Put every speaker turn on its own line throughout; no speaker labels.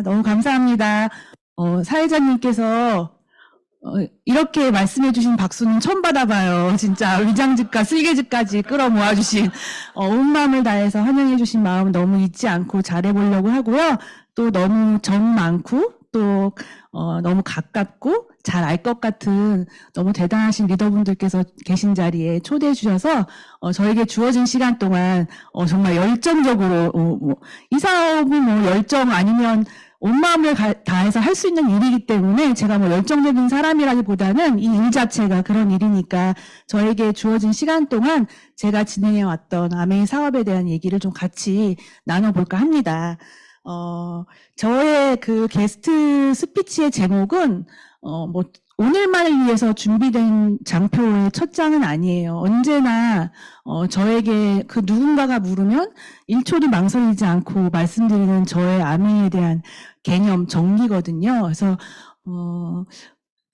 너무 감사합니다. 사회자님께서 이렇게 말씀해 주신 박수는 처음 받아봐요. 진짜 위장직과 슬개직까지 끌어모아 주신 온 마음을 다해서 환영해 주신 마음 너무 잊지 않고 잘해보려고 하고요. 또 너무 정 많고 또 너무 가깝고 잘 알 것 같은 너무 대단하신 리더분들께서 계신 자리에 초대해 주셔서 저에게 주어진 시간 동안 정말 열정적으로 이 사업은 뭐 열정 아니면 온 마음을 다해서 할 수 있는 일이기 때문에 제가 뭐 열정적인 사람이라기보다는 이 일 자체가 그런 일이니까 저에게 주어진 시간 동안 제가 진행해왔던 아메이 사업에 대한 얘기를 좀 같이 나눠볼까 합니다. 저의 그 게스트 스피치의 제목은 뭐 오늘만을 위해서 준비된 장표의 첫 장은 아니에요. 언제나 저에게 그 누군가가 물으면 1초도 망설이지 않고 말씀드리는 저의 아메이에 대한 개념 정리거든요. 그래서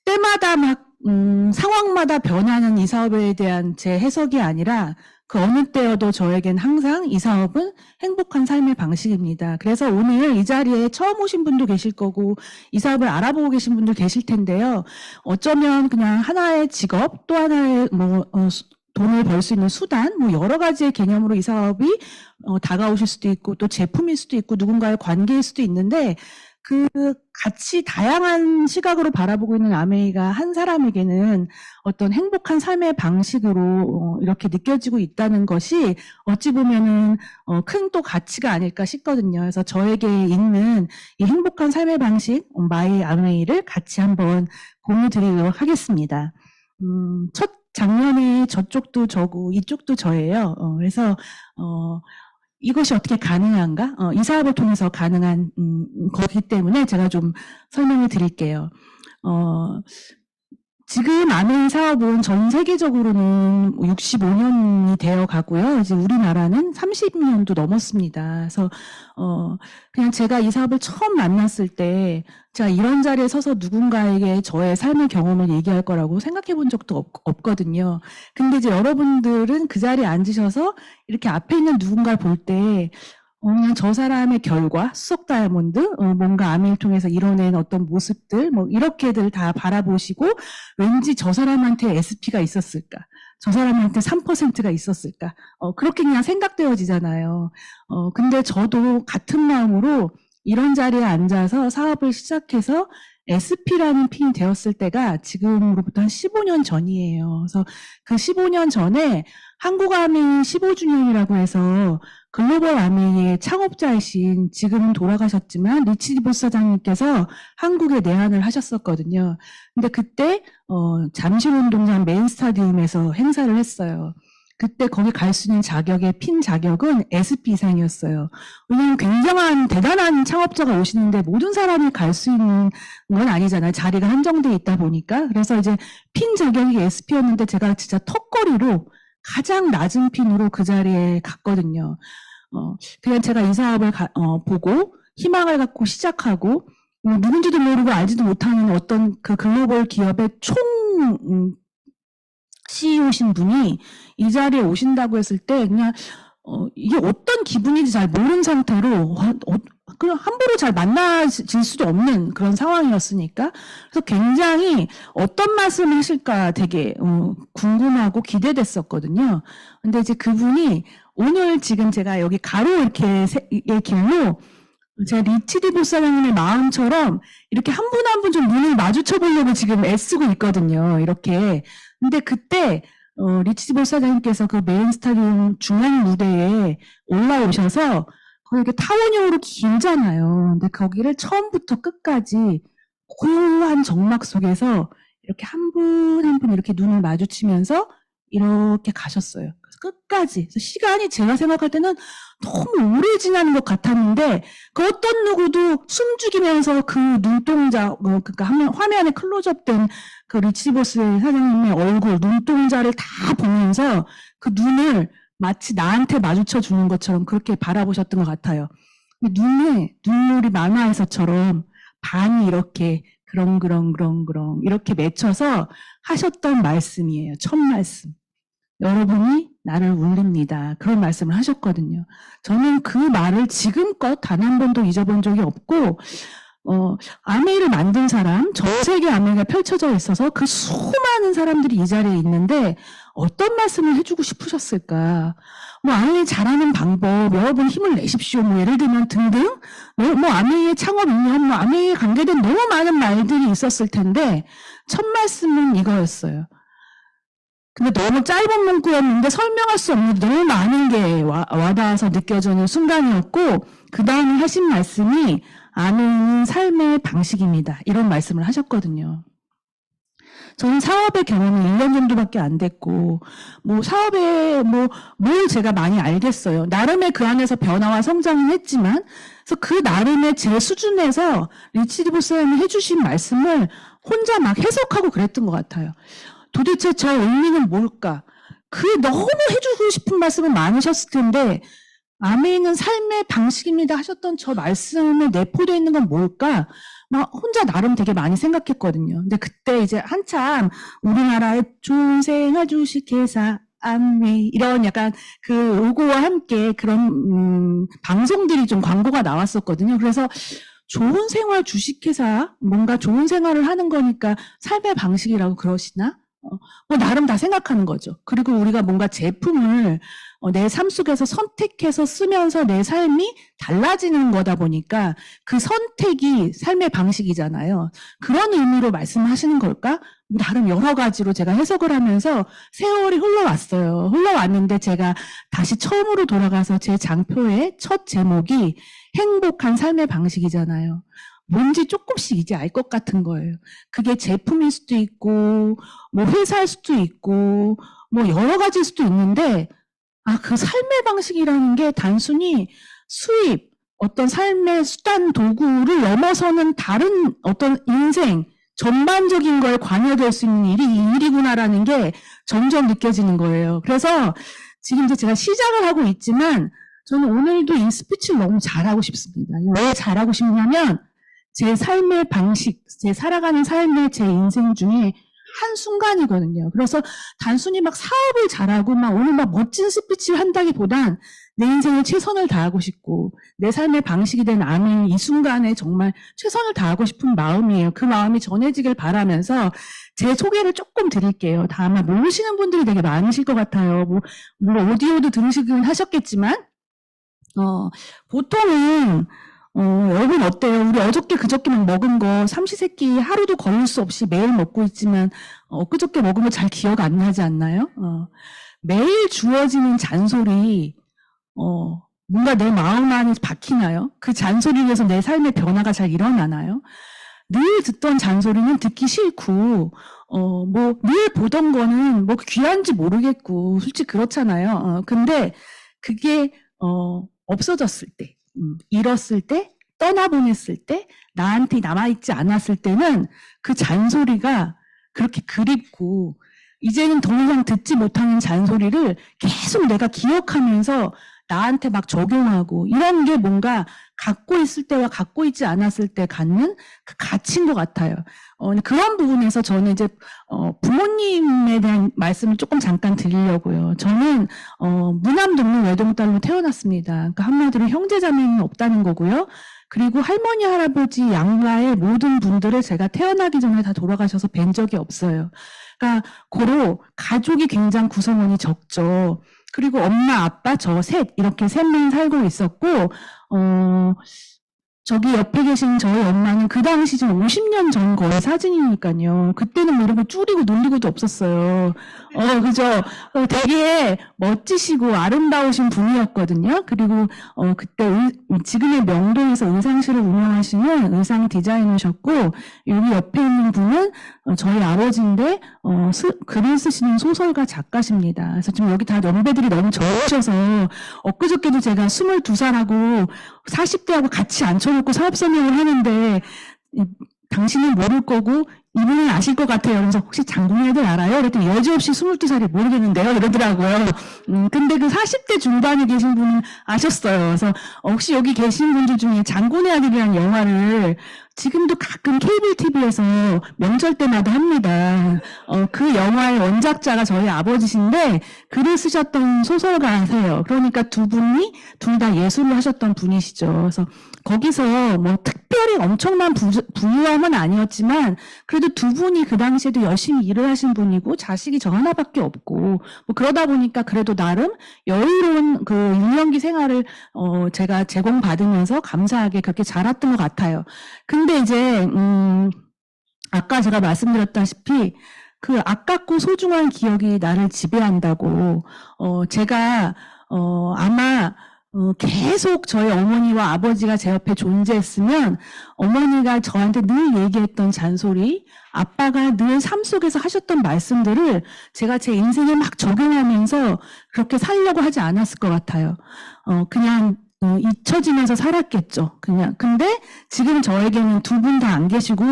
때마다 막 상황마다 변하는 이 사업에 대한 제 해석이 아니라 그 어느 때여도 저에겐 항상 이 사업은 행복한 삶의 방식입니다. 그래서 오늘 이 자리에 처음 오신 분도 계실 거고 이 사업을 알아보고 계신 분도 계실 텐데요. 어쩌면 그냥 하나의 직업 또 하나의 돈을 벌 수 있는 수단 여러 가지의 개념으로 이 사업이 다가오실 수도 있고 또 제품일 수도 있고 누군가의 관계일 수도 있는데 그 같이 다양한 시각으로 바라보고 있는 아메이가 한 사람에게는 어떤 행복한 삶의 방식으로 이렇게 느껴지고 있다는 것이 어찌 보면은 큰 또 가치가 아닐까 싶거든요. 그래서 저에게 있는 이 행복한 삶의 방식 마이 아메이를 같이 한번 공유 드리도록 하겠습니다. 첫 장면에 저쪽도 저고 이쪽도 저예요. 그래서 이것이 어떻게 가능한가? 이 사업을 통해서 가능한 거기 때문에 제가 좀 설명을 드릴게요. 지금 아메이 사업은 전 세계적으로는 65년이 되어 가고요. 이제 우리나라는 30년도 넘었습니다. 그래서 그냥 제가 이 사업을 처음 만났을 때 제가 이런 자리에 서서 누군가에게 저의 삶의 경험을 얘기할 거라고 생각해 본 적도 없거든요. 근데 이제 여러분들은 그 자리에 앉으셔서 이렇게 앞에 있는 누군가를 볼 때 그냥 저 사람의 결과, 수석 다이아몬드, 뭔가 아메이를 통해서 이뤄낸 어떤 모습들, 이렇게들 다 바라보시고, 왠지 저 사람한테 SP가 있었을까? 저 사람한테 3%가 있었을까? 그렇게 그냥 생각되어지잖아요. 근데 저도 같은 마음으로 이런 자리에 앉아서 사업을 시작해서 SP라는 핀이 되었을 때가 지금으로부터 한 15년 전이에요. 그래서 그 15년 전에 한국 아메이 15주년이라고 해서 글로벌 아메이의 창업자이신 지금은 돌아가셨지만 리치 디보스 사장님께서 한국에 내한을 하셨었거든요. 근데 그때 잠실운동장 메인 스타디움에서 행사를 했어요. 그때 거기 갈 수 있는 자격의 핀 자격은 SP 이상이었어요. 왜냐하면 굉장한 대단한 창업자가 오시는데 모든 사람이 갈 수 있는 건 아니잖아요. 자리가 한정돼 있다 보니까. 그래서 이제 핀 자격이 SP였는데 제가 진짜 턱걸이로 가장 낮은 핀으로 그 자리에 갔거든요. 그냥 제가 이 사업을 보고 희망을 갖고 시작하고 누군지도 모르고 알지도 못하는 어떤 그 글로벌 기업의 총 CEO신 분이 이 자리에 오신다고 했을 때 그냥 이게 어떤 기분인지 잘 모르는 상태로 그냥 함부로 잘 만나질 수도 없는 그런 상황이었으니까 그래서 굉장히 어떤 말씀을 하실까 되게 궁금하고 기대됐었거든요. 근데 이제 그분이 오늘 지금 제가 여기 가로 이렇게 의 길로 제가 리치 디보스 사장님의 마음처럼 이렇게 한 분 한 분 좀 눈을 마주쳐 보려고 지금 애쓰고 있거든요. 이렇게. 근데 그때 리치 디보스 사장님께서 그 메인 스타디움 중앙 무대에 올라오셔서 거기 이렇게 타원형으로 길잖아요. 근데 거기를 처음부터 끝까지 고요한 정막 속에서 이렇게 한 분 한 분 이렇게 눈을 마주치면서 이렇게 가셨어요. 그래서 끝까지. 그래서 시간이 제가 생각할 때는 너무 오래 지나는 것 같았는데 그 어떤 누구도 숨죽이면서 그 눈동자, 그러니까 화면에 클로즈업된 그 리치보스 사장님의 얼굴, 눈동자를 다 보면서 그 눈을 마치 나한테 마주쳐 주는 것처럼 그렇게 바라보셨던 것 같아요. 눈에 눈물이 만화에서처럼 반이 이렇게 그렁그렁 이렇게 맺혀서 하셨던 말씀이에요. 첫 말씀. 여러분이 나를 울립니다. 그런 말씀을 하셨거든요. 저는 그 말을 지금껏 단 한 번도 잊어본 적이 없고, 아메이를 만든 사람, 전 세계 아메이가 펼쳐져 있어서 그 수많은 사람들이 이 자리에 있는데 어떤 말씀을 해주고 싶으셨을까? 뭐 아메이 잘하는 방법, 여러분 힘을 내십시오. 뭐 예를 들면 등등. 뭐 아메이의 창업 이념, 뭐 아메이에 관계된 너무 많은 말들이 있었을 텐데 첫 말씀은 이거였어요. 근데 너무 짧은 문구였는데 설명할 수 없는 너무 많은 게 와닿아서 느껴지는 순간이었고, 그 다음에 하신 말씀이 아메이는 삶의 방식입니다. 이런 말씀을 하셨거든요. 저는 사업의 경험이 1년 정도밖에 안 됐고, 뭐 사업에 뭘 제가 많이 알겠어요. 나름의 그 안에서 변화와 성장은 했지만, 그래서 그 나름의 제 수준에서 리치디 보스님이 해주신 말씀을 혼자 막 해석하고 그랬던 것 같아요. 도대체 저 의미는 뭘까? 너무 해주고 싶은 말씀은 많으셨을 텐데, 아메이는 삶의 방식입니다 하셨던 저 말씀에 내포되어 있는 건 뭘까? 막 혼자 나름 되게 많이 생각했거든요. 근데 그때 이제 한참 우리나라의 좋은 생활 주식회사 아메이 이런 약간 그 로고와 함께 그런 방송들이 좀 광고가 나왔었거든요. 그래서 좋은 생활 주식회사, 뭔가 좋은 생활을 하는 거니까 삶의 방식이라고 그러시나? 뭐 나름 다 생각하는 거죠. 그리고 우리가 뭔가 제품을 내 삶 속에서 선택해서 쓰면서 내 삶이 달라지는 거다 보니까 그 선택이 삶의 방식이잖아요. 그런 의미로 말씀하시는 걸까? 나름 여러 가지로 제가 해석을 하면서 세월이 흘러왔어요. 흘러왔는데 제가 다시 처음으로 돌아가서 제 장표의 첫 제목이 행복한 삶의 방식이잖아요. 뭔지 조금씩 이제 알 것 같은 거예요. 그게 제품일 수도 있고, 뭐 회사일 수도 있고, 뭐 여러 가지일 수도 있는데, 그 삶의 방식이라는 게 단순히 수입, 어떤 삶의 수단, 도구를 넘어서는 다른 어떤 인생, 전반적인 거에 관여될 수 있는 일이 이 일이구나라는 게 점점 느껴지는 거예요. 그래서 지금 이제 제가 시작을 하고 있지만, 저는 오늘도 이 스피치를 너무 잘하고 싶습니다. 왜 잘하고 싶냐면, 제 삶의 방식, 제 살아가는 삶의 제 인생 중에 한순간이거든요. 그래서 단순히 막 사업을 잘하고 오늘 멋진 스피치를 한다기보단 내 인생에 최선을 다하고 싶고 내 삶의 방식이 된 아멘 이 순간에 정말 최선을 다하고 싶은 마음이에요. 그 마음이 전해지길 바라면서 제 소개를 조금 드릴게요. 다 아마 모르시는 분들이 되게 많으실 것 같아요. 물론 오디오도 들으시긴 하셨겠지만 보통은 여러분 어때요? 우리 어저께 그저께만 먹은 거 삼시세끼 하루도 걸릴 수 없이 매일 먹고 있지만 그저께 먹은 거 잘 기억 안 나지 않나요? 매일 주어지는 잔소리 뭔가 내 마음 안에 박히나요? 그 잔소리에서 내 삶의 변화가 잘 일어나나요? 늘 듣던 잔소리는 듣기 싫고 늘 보던 거는 귀한지 모르겠고 솔직히 그렇잖아요. 근데 그게 없어졌을 때 잃었을 때, 떠나보냈을 때, 나한테 남아있지 않았을 때는 그 잔소리가 그렇게 그립고 이제는 더 이상 듣지 못하는 잔소리를 계속 내가 기억하면서 나한테 막 적용하고 이런 게 뭔가 갖고 있을 때와 갖고 있지 않았을 때 갖는 그 가치인 것 같아요. 그런 부분에서 저는 이제 부모님에 대한 말씀을 조금 잠깐 드리려고요. 저는 무남동물 외동딸로 태어났습니다. 그러니까 한마디로 형제자매는 없다는 거고요. 그리고 할머니, 할아버지, 양가의 모든 분들을 제가 태어나기 전에 다 돌아가셔서 뵌 적이 없어요. 그러니까 고로 가족이 굉장히 구성원이 적죠. 그리고 엄마, 아빠, 저 셋 이렇게 셋만 살고 있었고 저기 옆에 계신 저희 엄마는 그 당시 지금 50년 전 거의 사진이니까요. 그때는 이런 거 줄이고 놀리고도 없었어요. 그죠? 되게 멋지시고 아름다우신 분이었거든요. 그리고 그때 지금의 명동에서 의상실을 운영하시는 의상 디자이너셨고 여기 옆에 있는 분은 저희 아버지인데 글을 쓰시는 소설가 작가십니다. 그래서 지금 여기 다 연배들이 너무 적으셔서 엊그저께도 제가 22살하고 40대하고 같이 앉혀놓고 사업 설명을 하는데 당신은 모를 거고 이분은 아실 것 같아요. 그래서 혹시 장군의 애들 알아요? 그랬더니 여지없이 22살이 모르겠는데요? 이러더라고요. 근데 그 40대 중반에 계신 분은 아셨어요. 그래서 혹시 여기 계신 분들 중에 장군의 아들이라는 영화를 지금도 가끔 케이블 TV에서 명절 때마다 합니다. 그 영화의 원작자가 저희 아버지신데 글을 쓰셨던 소설가세요. 그러니까 두 분이 둘 다 예술을 하셨던 분이시죠. 그래서 거기서 뭐 특별히 엄청난 부유함은 아니었지만 그래도 두 분이 그 당시에도 열심히 일을 하신 분이고 자식이 저 하나밖에 없고 뭐 그러다 보니까 그래도 나름 여유로운 그 유년기 생활을 제가 제공받으면서 감사하게 그렇게 자랐던 것 같아요. 근데 이제 아까 제가 말씀드렸다시피 그 아깝고 소중한 기억이 나를 지배한다고 제가 아마 계속 저희 어머니와 아버지가 제 옆에 존재했으면 어머니가 저한테 늘 얘기했던 잔소리, 아빠가 늘 삶 속에서 하셨던 말씀들을 제가 제 인생에 막 적용하면서 그렇게 살려고 하지 않았을 것 같아요. 그냥 잊혀지면서 살았겠죠. 그냥. 근데 지금 저에게는 두 분 다 안 계시고,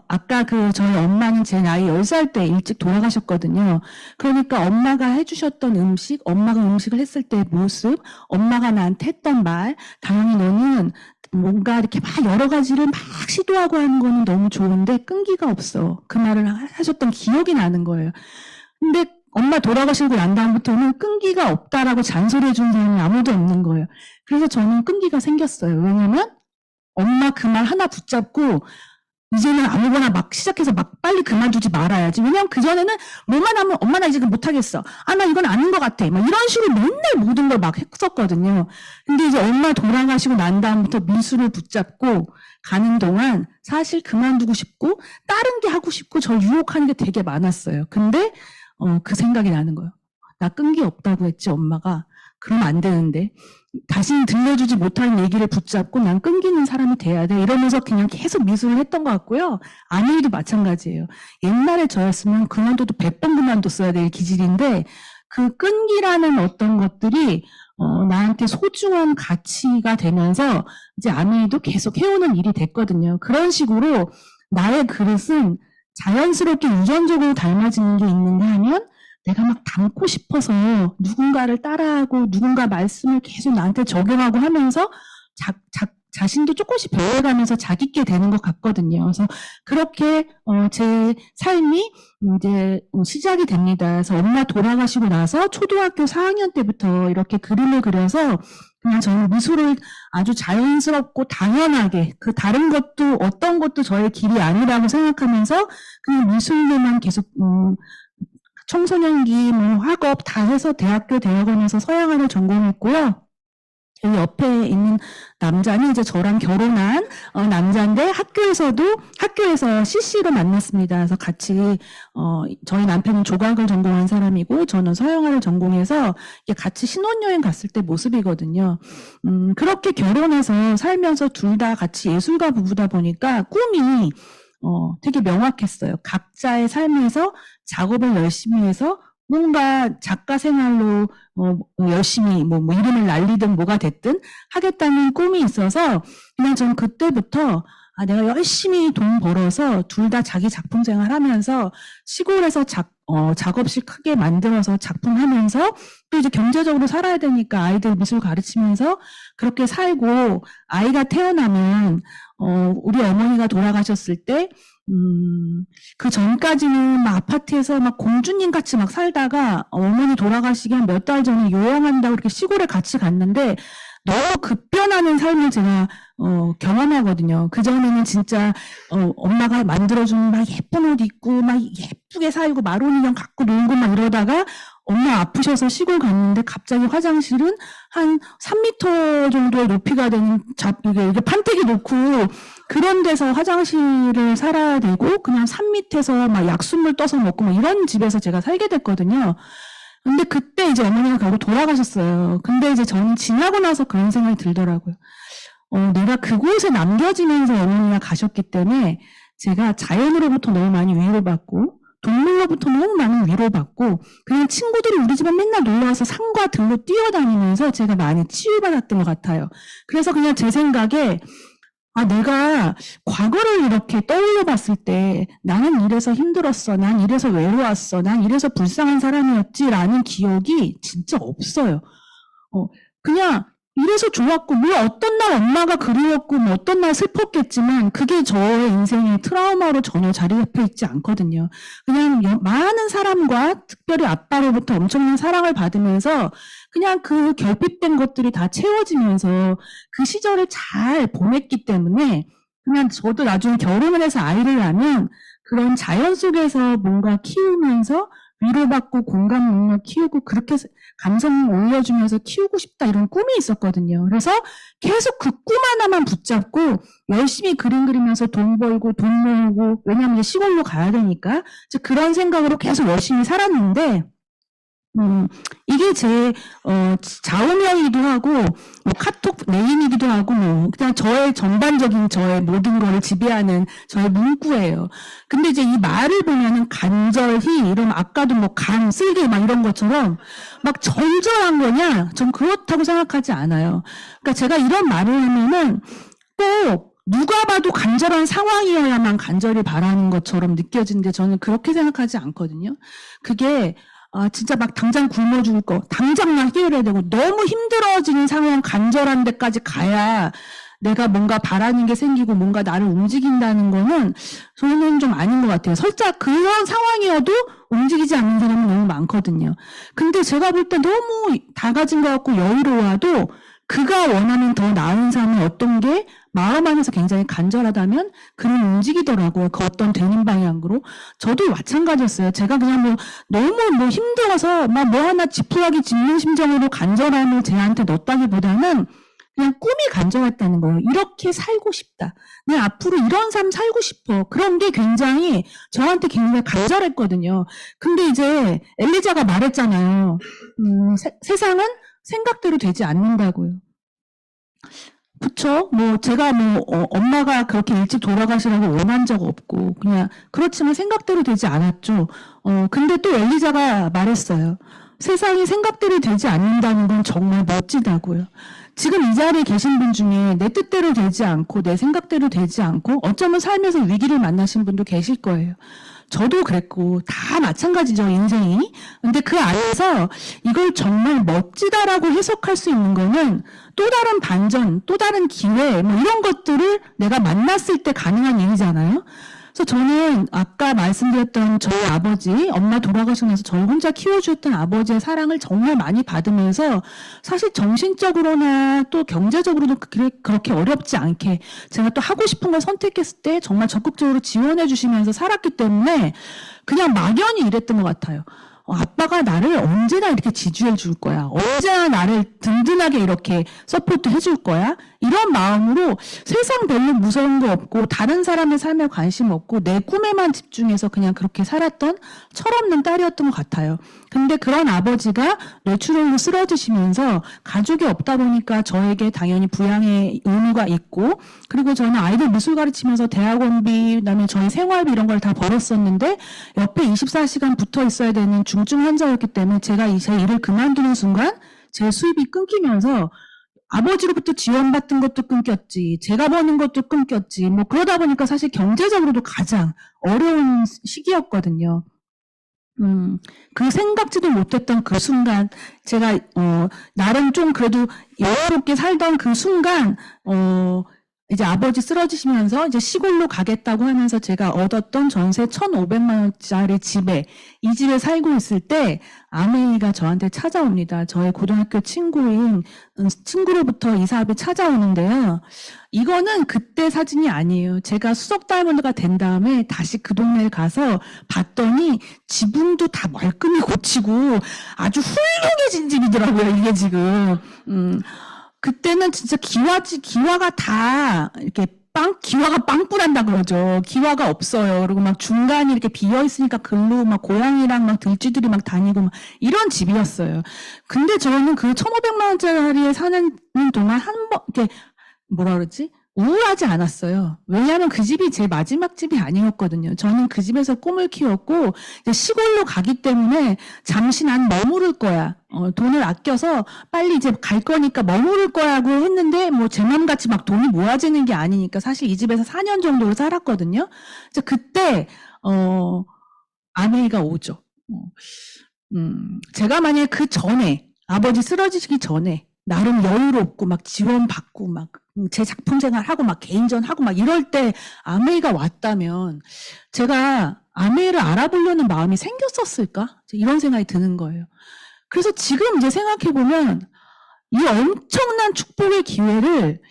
아까 저희 엄마는 제 나이 10살 때 일찍 돌아가셨거든요. 그러니까 엄마가 해주셨던 음식, 엄마가 음식을 했을 때의 모습, 엄마가 나한테 했던 말, 당연히 너는 뭔가 이렇게 막 여러 가지를 막 시도하고 하는 거는 너무 좋은데 끈기가 없어. 그 말을 하셨던 기억이 나는 거예요. 근데 엄마 돌아가시고 난 다음부터는 끈기가 없다라고 잔소리해 준 사람이 아무도 없는 거예요. 그래서 저는 끈기가 생겼어요. 왜냐면 엄마 그 말 하나 붙잡고 이제는 아무거나 막 시작해서 막 빨리 그만두지 말아야지. 왜냐면 그전에는 뭐만 하면 엄마 나 이제 못하겠어. 아, 나 이건 아닌 것 같아. 막 이런 식으로 맨날 모든 걸 막 했었거든요. 근데 이제 엄마 돌아가시고 난 다음부터 미술을 붙잡고 가는 동안 사실 그만두고 싶고 다른 게 하고 싶고 저 유혹하는 게 되게 많았어요. 근데 그 생각이 나는 거예요. 나 끈기 없다고 했지, 엄마가. 그러면 안 되는데. 다시는 들려주지 못하는 얘기를 붙잡고 난 끈기는 사람이 돼야 돼. 이러면서 그냥 계속 미술을 했던 것 같고요. 아내도 마찬가지예요. 옛날에 저였으면 그만둬도 100번 그만뒀어야 될 기질인데 그 끈기라는 어떤 것들이 나한테 소중한 가치가 되면서 이제 아내도 계속 해오는 일이 됐거든요. 그런 식으로 나의 그릇은 자연스럽게 유전적으로 닮아지는 게 있는가 하면 내가 막 닮고 싶어서 누군가를 따라하고 누군가 말씀을 계속 나한테 적용하고 하면서 자신도 조금씩 배워가면서 자기께 되는 것 같거든요. 그래서 그렇게 제 삶이 이제 시작이 됩니다. 그래서 엄마 돌아가시고 나서 초등학교 4학년 때부터 이렇게 그림을 그려서 그냥 저는 미술을 아주 자연스럽고 당연하게 그 다른 것도 어떤 것도 저의 길이 아니라고 생각하면서 그냥 미술로만 계속 청소년기, 학업 다 해서 대학교, 대학원에서 서양화를 전공했고요. 여기 옆에 있는 남자는 이제 저랑 결혼한 남자인데 학교에서 CC로 만났습니다. 그래서 같이 저희 남편은 조각을 전공한 사람이고 저는 서양화를 전공해서 같이 신혼여행 갔을 때 모습이거든요. 그렇게 결혼해서 살면서 둘 다 같이 예술가 부부다 보니까 꿈이 되게 명확했어요. 각자의 삶에서 작업을 열심히 해서 뭔가 작가 생활로 열심히 뭐 이름을 날리든 뭐가 됐든 하겠다는 꿈이 있어서 그냥 전 그때부터 내가 열심히 돈 벌어서 둘 다 자기 작품 생활하면서 시골에서 작업실 크게 만들어서 작품하면서 또 이제 경제적으로 살아야 되니까 아이들 미술 가르치면서 그렇게 살고 아이가 태어나면 우리 어머니가 돌아가셨을 때 그 전까지는 막 아파트에서 막 공주님 같이 막 살다가 어머니 돌아가시기 한 몇 달 전에 요양한다고 이렇게 시골에 같이 갔는데 너무 급변하는 삶을 제가 경험하거든요. 그전에는 진짜 엄마가 만들어준 막 예쁜 옷 입고 막 예쁘게 살고 마론 인형 갖고 놀고 막 이러다가 엄마 아프셔서 시골 갔는데 갑자기 화장실은 한 3m 정도의 높이가 되는 이게 판때기 놓고 그런 데서 화장실을 살아야 되고 그냥 산 밑에서 막 약수물 떠서 먹고 막 이런 집에서 제가 살게 됐거든요. 근데 그때 이제 어머니가 결국 돌아가셨어요. 근데 이제 저는 지나고 나서 그런 생각이 들더라고요. 내가 그곳에 남겨지면서 어머니가 가셨기 때문에 제가 자연으로부터 너무 많이 위로받고 동물로부터 너무 많은 위로받고 그냥 친구들이 우리 집에 맨날 놀러와서 산과 들로 뛰어다니면서 제가 많이 치유받았던 것 같아요. 그래서 그냥 제 생각에 내가 과거를 이렇게 떠올려 봤을 때 나는 이래서 힘들었어. 난 이래서 외로웠어. 난 이래서 불쌍한 사람이었지라는 기억이 진짜 없어요. 어, 그냥 이래서 좋았고, 뭐 어떤 날 엄마가 그리웠고, 뭐 어떤 날 슬펐겠지만, 그게 저의 인생의 트라우마로 전혀 자리 잡혀 있지 않거든요. 그냥 많은 사람과, 특별히 아빠로부터 엄청난 사랑을 받으면서, 그냥 그 결핍된 것들이 다 채워지면서 그 시절을 잘 보냈기 때문에, 그냥 저도 나중에 결혼을 해서 아이를 낳으면, 그런 자연 속에서 뭔가 키우면서, 위로받고 공감 능력 키우고 그렇게 감성 올려주면서 키우고 싶다 이런 꿈이 있었거든요. 그래서 계속 그 꿈 하나만 붙잡고 열심히 그림 그리면서 돈 벌고 돈 모으고 왜냐하면 이제 시골로 가야 되니까 그런 생각으로 계속 열심히 살았는데 이게 제 좌우명이기도 하고 뭐 카톡 네임이기도 하고 뭐 그냥 저의 전반적인 저의 모든 거를 지배하는 저의 문구예요. 근데 이제 이 말을 보면은 간절히 이런 아까도 뭐 간, 쓸개 막 이런 것처럼 막 절절한 거냐? 전 그렇다고 생각하지 않아요. 그러니까 제가 이런 말을 하면은 꼭 누가 봐도 간절한 상황이어야만 간절히 바라는 것처럼 느껴지는데 저는 그렇게 생각하지 않거든요. 그게 진짜 막 당장 굶어 죽을 거, 당장 막 해결해야 되고, 너무 힘들어지는 상황, 간절한 데까지 가야 내가 뭔가 바라는 게 생기고 뭔가 나를 움직인다는 거는 저는 좀 아닌 것 같아요. 살짝 그런 상황이어도 움직이지 않는 사람은 너무 많거든요. 근데 제가 볼 때 너무 다 가진 것 같고 여유로워도 그가 원하는 더 나은 삶이 어떤 게 마음 안에서 굉장히 간절하다면 그는 움직이더라고요. 그 어떤 되는 방향으로. 저도 마찬가지였어요. 제가 그냥 뭐 너무 뭐 힘들어서 막 뭐 하나 지푸라기 짚는 심정으로 간절함을 쟤한테 넣었다기보다는 그냥 꿈이 간절했다는 거예요. 이렇게 살고 싶다. 내가 앞으로 이런 삶 살고 싶어. 그런 게 굉장히 저한테 굉장히 간절했거든요. 근데 이제 엘리자가 말했잖아요. 세상은 생각대로 되지 않는다고요. 그쵸? 뭐, 제가 뭐, 엄마가 그렇게 일찍 돌아가시라고 원한 적 없고, 그냥, 그렇지만 생각대로 되지 않았죠. 근데 또 엘리자가 말했어요. 세상이 생각대로 되지 않는다는 건 정말 멋지다고요. 지금 이 자리에 계신 분 중에 내 뜻대로 되지 않고, 내 생각대로 되지 않고, 어쩌면 삶에서 위기를 만나신 분도 계실 거예요. 저도 그랬고 다 마찬가지죠 인생이. 근데 그 안에서 이걸 정말 멋지다라고 해석할 수 있는 거는 또 다른 반전, 또 다른 기회 뭐 이런 것들을 내가 만났을 때 가능한 일이잖아요. 그래서 저는 아까 말씀드렸던 저희 아버지, 엄마 돌아가시고 나서 저를 혼자 키워주셨던 아버지의 사랑을 정말 많이 받으면서 사실 정신적으로나 또 경제적으로도 그렇게 어렵지 않게 제가 또 하고 싶은 걸 선택했을 때 정말 적극적으로 지원해 주시면서 살았기 때문에 그냥 막연히 이랬던 것 같아요. 아빠가 나를 언제나 이렇게 지지해 줄 거야. 언제나 나를 든든하게 이렇게 서포트 해줄 거야. 이런 마음으로 세상 별로 무서운 거 없고 다른 사람의 삶에 관심 없고 내 꿈에만 집중해서 그냥 그렇게 살았던 철없는 딸이었던 것 같아요. 근데 그런 아버지가 뇌출혈로 쓰러지시면서 가족이 없다 보니까 저에게 당연히 부양의 의무가 있고 그리고 저는 아이들 미술 가르치면서 대학원비 그다음에 저희 생활비 이런 걸 다 벌었었는데 옆에 24시간 붙어 있어야 되는 중증 환자였기 때문에 제가 제 일을 그만두는 순간 제 수입이 끊기면서 아버지로부터 지원받던 것도 끊겼지, 제가 버는 것도 끊겼지, 뭐 그러다 보니까 사실 경제적으로도 가장 어려운 시기였거든요. 그 생각지도 못했던 그 순간, 제가, 나름 좀 그래도 여유롭게 살던 그 순간, 이제 아버지 쓰러지시면서 이제 시골로 가겠다고 하면서 제가 얻었던 전세 1,500만 원짜리 집에, 이 집에 살고 있을 때 아메이가 저한테 찾아옵니다. 저의 고등학교 친구인 친구로부터 이 사업이 찾아오는데요. 이거는 그때 사진이 아니에요. 제가 수석 다이아몬드가 된 다음에 다시 그 동네를 가서 봤더니 지붕도 다 말끔히 고치고 아주 훌륭해진 집이더라고요. 이게 지금. 그때는 진짜 기와가 다 이렇게 기와가 빵꾸난다 그러죠. 기와가 없어요. 그리고 막 중간이 이렇게 비어 있으니까 글로 막 고양이랑 막 들쥐들이 막 다니고 막 이런 집이었어요. 근데 저는 그 1,500만 원짜리에 사는 동안 한 번, 이렇게 뭐라 그러지? 우울하지 않았어요. 왜냐하면 그 집이 제 마지막 집이 아니었거든요. 저는 그 집에서 꿈을 키웠고 이제 시골로 가기 때문에 잠시 난 머무를 거야. 돈을 아껴서 빨리 이제 갈 거니까 머무를 거라고 했는데 뭐 제 맘같이 막 돈이 모아지는 게 아니니까 사실 이 집에서 4년 정도를 살았거든요. 그래서 그때 아메이가 오죠. 제가 만약에 그 전에 아버지 쓰러지시기 전에 나름 여유롭고 막 지원받고 막 제 작품 생활하고 막 개인전 하고 막 이럴 때 아메이가 왔다면 제가 아메이를 알아보려는 마음이 생겼었을까? 이런 생각이 드는 거예요. 그래서 지금 이제 생각해보면 이 엄청난 축복의 기회를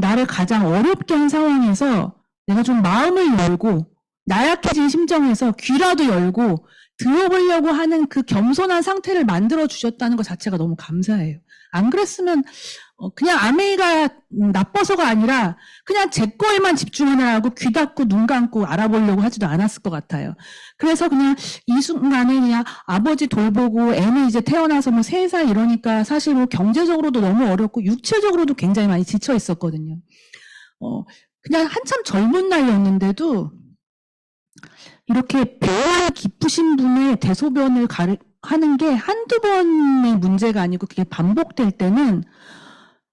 나를 가장 어렵게 한 상황에서 내가 좀 마음을 열고 나약해진 심정에서 귀라도 열고 들어보려고 하는 그 겸손한 상태를 만들어 주셨다는 것 자체가 너무 감사해요. 안 그랬으면 그냥 아메이가 나빠서가 아니라 그냥 제 거에만 집중하느라고 귀 닫고 눈 감고 알아보려고 하지도 않았을 것 같아요. 그래서 그냥 이 순간에 그냥 아버지 돌보고 애는 이제 태어나서 뭐 3살 이러니까 사실 뭐 경제적으로도 너무 어렵고 육체적으로도 굉장히 많이 지쳐 있었거든요. 그냥 한참 젊은 나이였는데도 이렇게 배와 깊으신 분의 대소변을 하는 게 한두 번의 문제가 아니고 그게 반복될 때는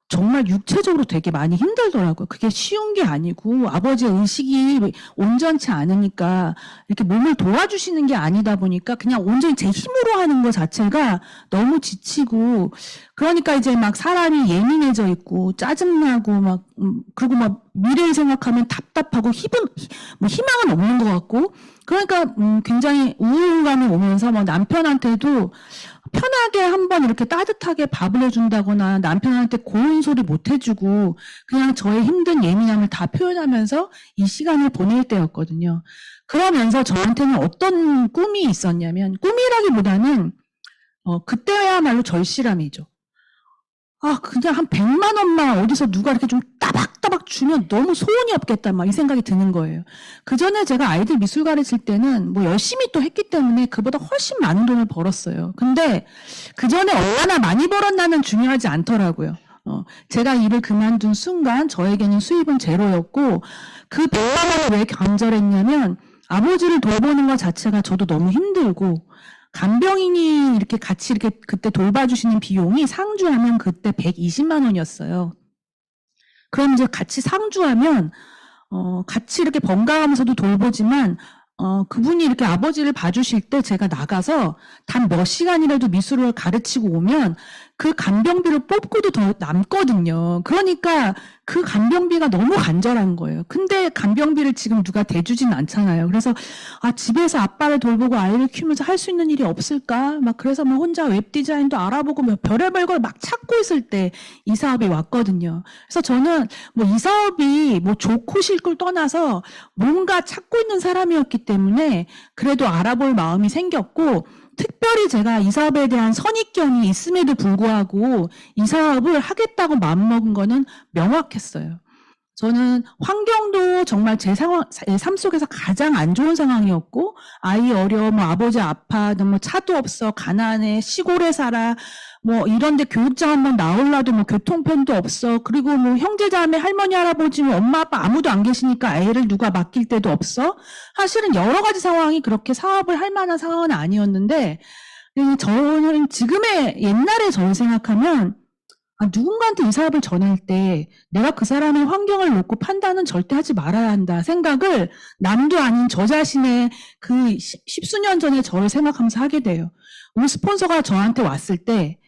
정말 육체적으로 되게 많이 힘들더라고요. 그게 쉬운 게 아니고 아버지의 의식이 온전치 않으니까 이렇게 몸을 도와주시는 게 아니다 보니까 그냥 온전히 제 힘으로 하는 것 자체가 너무 지치고 그러니까 이제 막 사람이 예민해져 있고 짜증나고 막 그리고 막 미래를 생각하면 답답하고 희망은 없는 것 같고 그러니까 굉장히 우울감이 오면서 뭐 남편한테도 편하게 한번 이렇게 따뜻하게 밥을 해준다거나 남편한테 고운 소리 못 해주고 그냥 저의 힘든 예민함을 다 표현하면서 이 시간을 보낼 때였거든요. 그러면서 저한테는 어떤 꿈이 있었냐면 꿈이라기보다는 그때야말로 절실함이죠. 그냥 한 100만 원만 어디서 누가 이렇게 좀 따박따박 주면 너무 소원이 없겠다, 막 이 생각이 드는 거예요. 그 전에 제가 아이들 미술 가르칠 때는 뭐 열심히 또 했기 때문에 그보다 훨씬 많은 돈을 벌었어요. 근데 그 전에 얼마나 많이 벌었나는 중요하지 않더라고요. 제가 일을 그만둔 순간 저에게는 수입은 제로였고 그 100만 원을 왜 간절했냐면 아버지를 돌보는 것 자체가 저도 너무 힘들고 간병인이 이렇게 같이 이렇게 그때 돌봐주시는 비용이 상주하면 그때 120만 원이었어요. 그럼 이제 같이 상주하면 같이 이렇게 번갈아가면서도 돌보지만 그분이 이렇게 아버지를 봐주실 때 제가 나가서 단 몇 시간이라도 미술을 가르치고 오면 그 간병비를 뽑고도 더 남거든요. 그러니까 그 간병비가 너무 간절한 거예요. 근데 간병비를 지금 누가 대주진 않잖아요. 그래서 집에서 아빠를 돌보고 아이를 키우면서 할 수 있는 일이 없을까? 막 그래서 뭐 혼자 웹 디자인도 알아보고 뭐 별의별 걸 막 찾고 있을 때 이 사업이 왔거든요. 그래서 저는 뭐 이 사업이 뭐 좋고 싫고를 떠나서 뭔가 찾고 있는 사람이었기 때문에 그래도 알아볼 마음이 생겼고 특별히 제가 이 사업에 대한 선입견이 있음에도 불구하고 이 사업을 하겠다고 마음먹은 거는 명확했어요. 저는 환경도 정말 제 삶 속에서 가장 안 좋은 상황이었고 아이 어려워, 뭐 아버지 아파, 뭐 차도 없어, 가난해, 시골에 살아, 뭐 이런데 교육장 한번 나올라도 뭐 교통편도 없어. 그리고 뭐 형제자매, 할머니, 할아버지, 뭐 엄마, 아빠 아무도 안 계시니까 애를 누가 맡길 데도 없어. 사실은 여러 가지 상황이 그렇게 사업을 할 만한 상황은 아니었는데 저는 지금의 옛날에 저를 생각하면 누군가한테 이 사업을 전할 때 내가 그 사람의 환경을 놓고 판단은 절대 하지 말아야 한다 생각을 남도 아닌 저 자신의 그 십수년 전에 저를 생각하면서 하게 돼요. 우리 스폰서가 저한테 왔을 때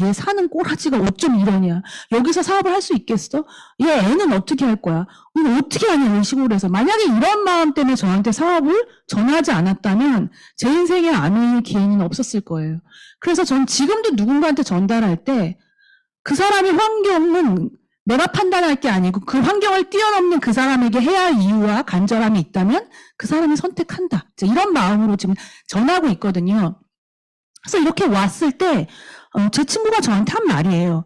얘 사는 꼬라지가 어쩜 이러냐. 여기서 사업을 할 수 있겠어? 얘 애는 어떻게 할 거야? 이거 어떻게 하냐, 이 시골에서. 만약에 이런 마음 때문에 저한테 사업을 전하지 않았다면 제 인생에 아내의 기회는 없었을 거예요. 그래서 전 지금도 누군가한테 전달할 때 그 사람의 환경은 내가 판단할 게 아니고 그 환경을 뛰어넘는 그 사람에게 해야 할 이유와 간절함이 있다면 그 사람이 선택한다. 이런 마음으로 지금 전하고 있거든요. 그래서 이렇게 왔을 때 제 친구가 저한테 한 말이에요.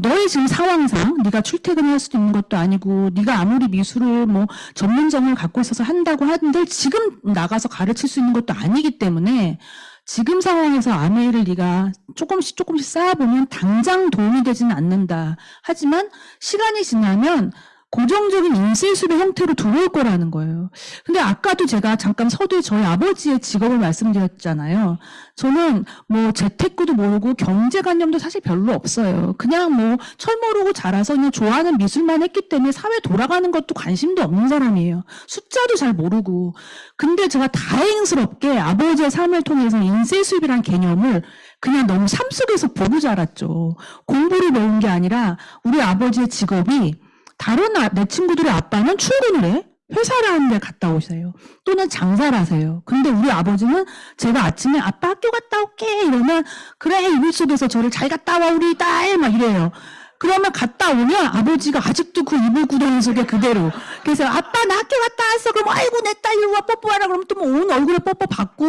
너의 지금 상황상 네가 출퇴근할 수도 있는 것도 아니고 네가 아무리 미술을 뭐 전문점을 갖고 있어서 한다고 하는데 지금 나가서 가르칠 수 있는 것도 아니기 때문에 지금 상황에서 아메이를 네가 조금씩 쌓아보면 당장 도움이 되지는 않는다. 하지만 시간이 지나면 고정적인 인쇄술의 형태로 들어올 거라는 거예요. 근데 아까도 제가 잠깐 서두에 저희 아버지의 직업을 말씀드렸잖아요. 저는 뭐 재테크도 모르고 경제관념도 사실 별로 없어요. 그냥 뭐 철 모르고 자라서 그냥 좋아하는 미술만 했기 때문에 사회 돌아가는 것도 관심도 없는 사람이에요. 숫자도 잘 모르고. 근데 제가 다행스럽게 아버지의 삶을 통해서 인쇄술이란 개념을 그냥 너무 삶 속에서 보고 자랐죠. 공부를 배운 게 아니라 우리 아버지의 직업이 다른 내 친구들의 아빠는 출근을 해. 회사를 하는 데 갔다 오세요. 또는 장사를 하세요. 근데 우리 아버지는 제가 아침에 아빠 학교 갔다 올게 이러면 그래 이불 속에서 저를 잘 갔다 와 우리 딸 막 이래요. 그러면 갔다 오면 아버지가 아직도 그 이불 구덩이 속에 그대로. 그래서 아빠 나 학교 갔다 왔어. 그럼 아이고 내 딸 이리 와 뽀뽀하라 그러면 또 뭐 온 얼굴에 뽀뽀 받고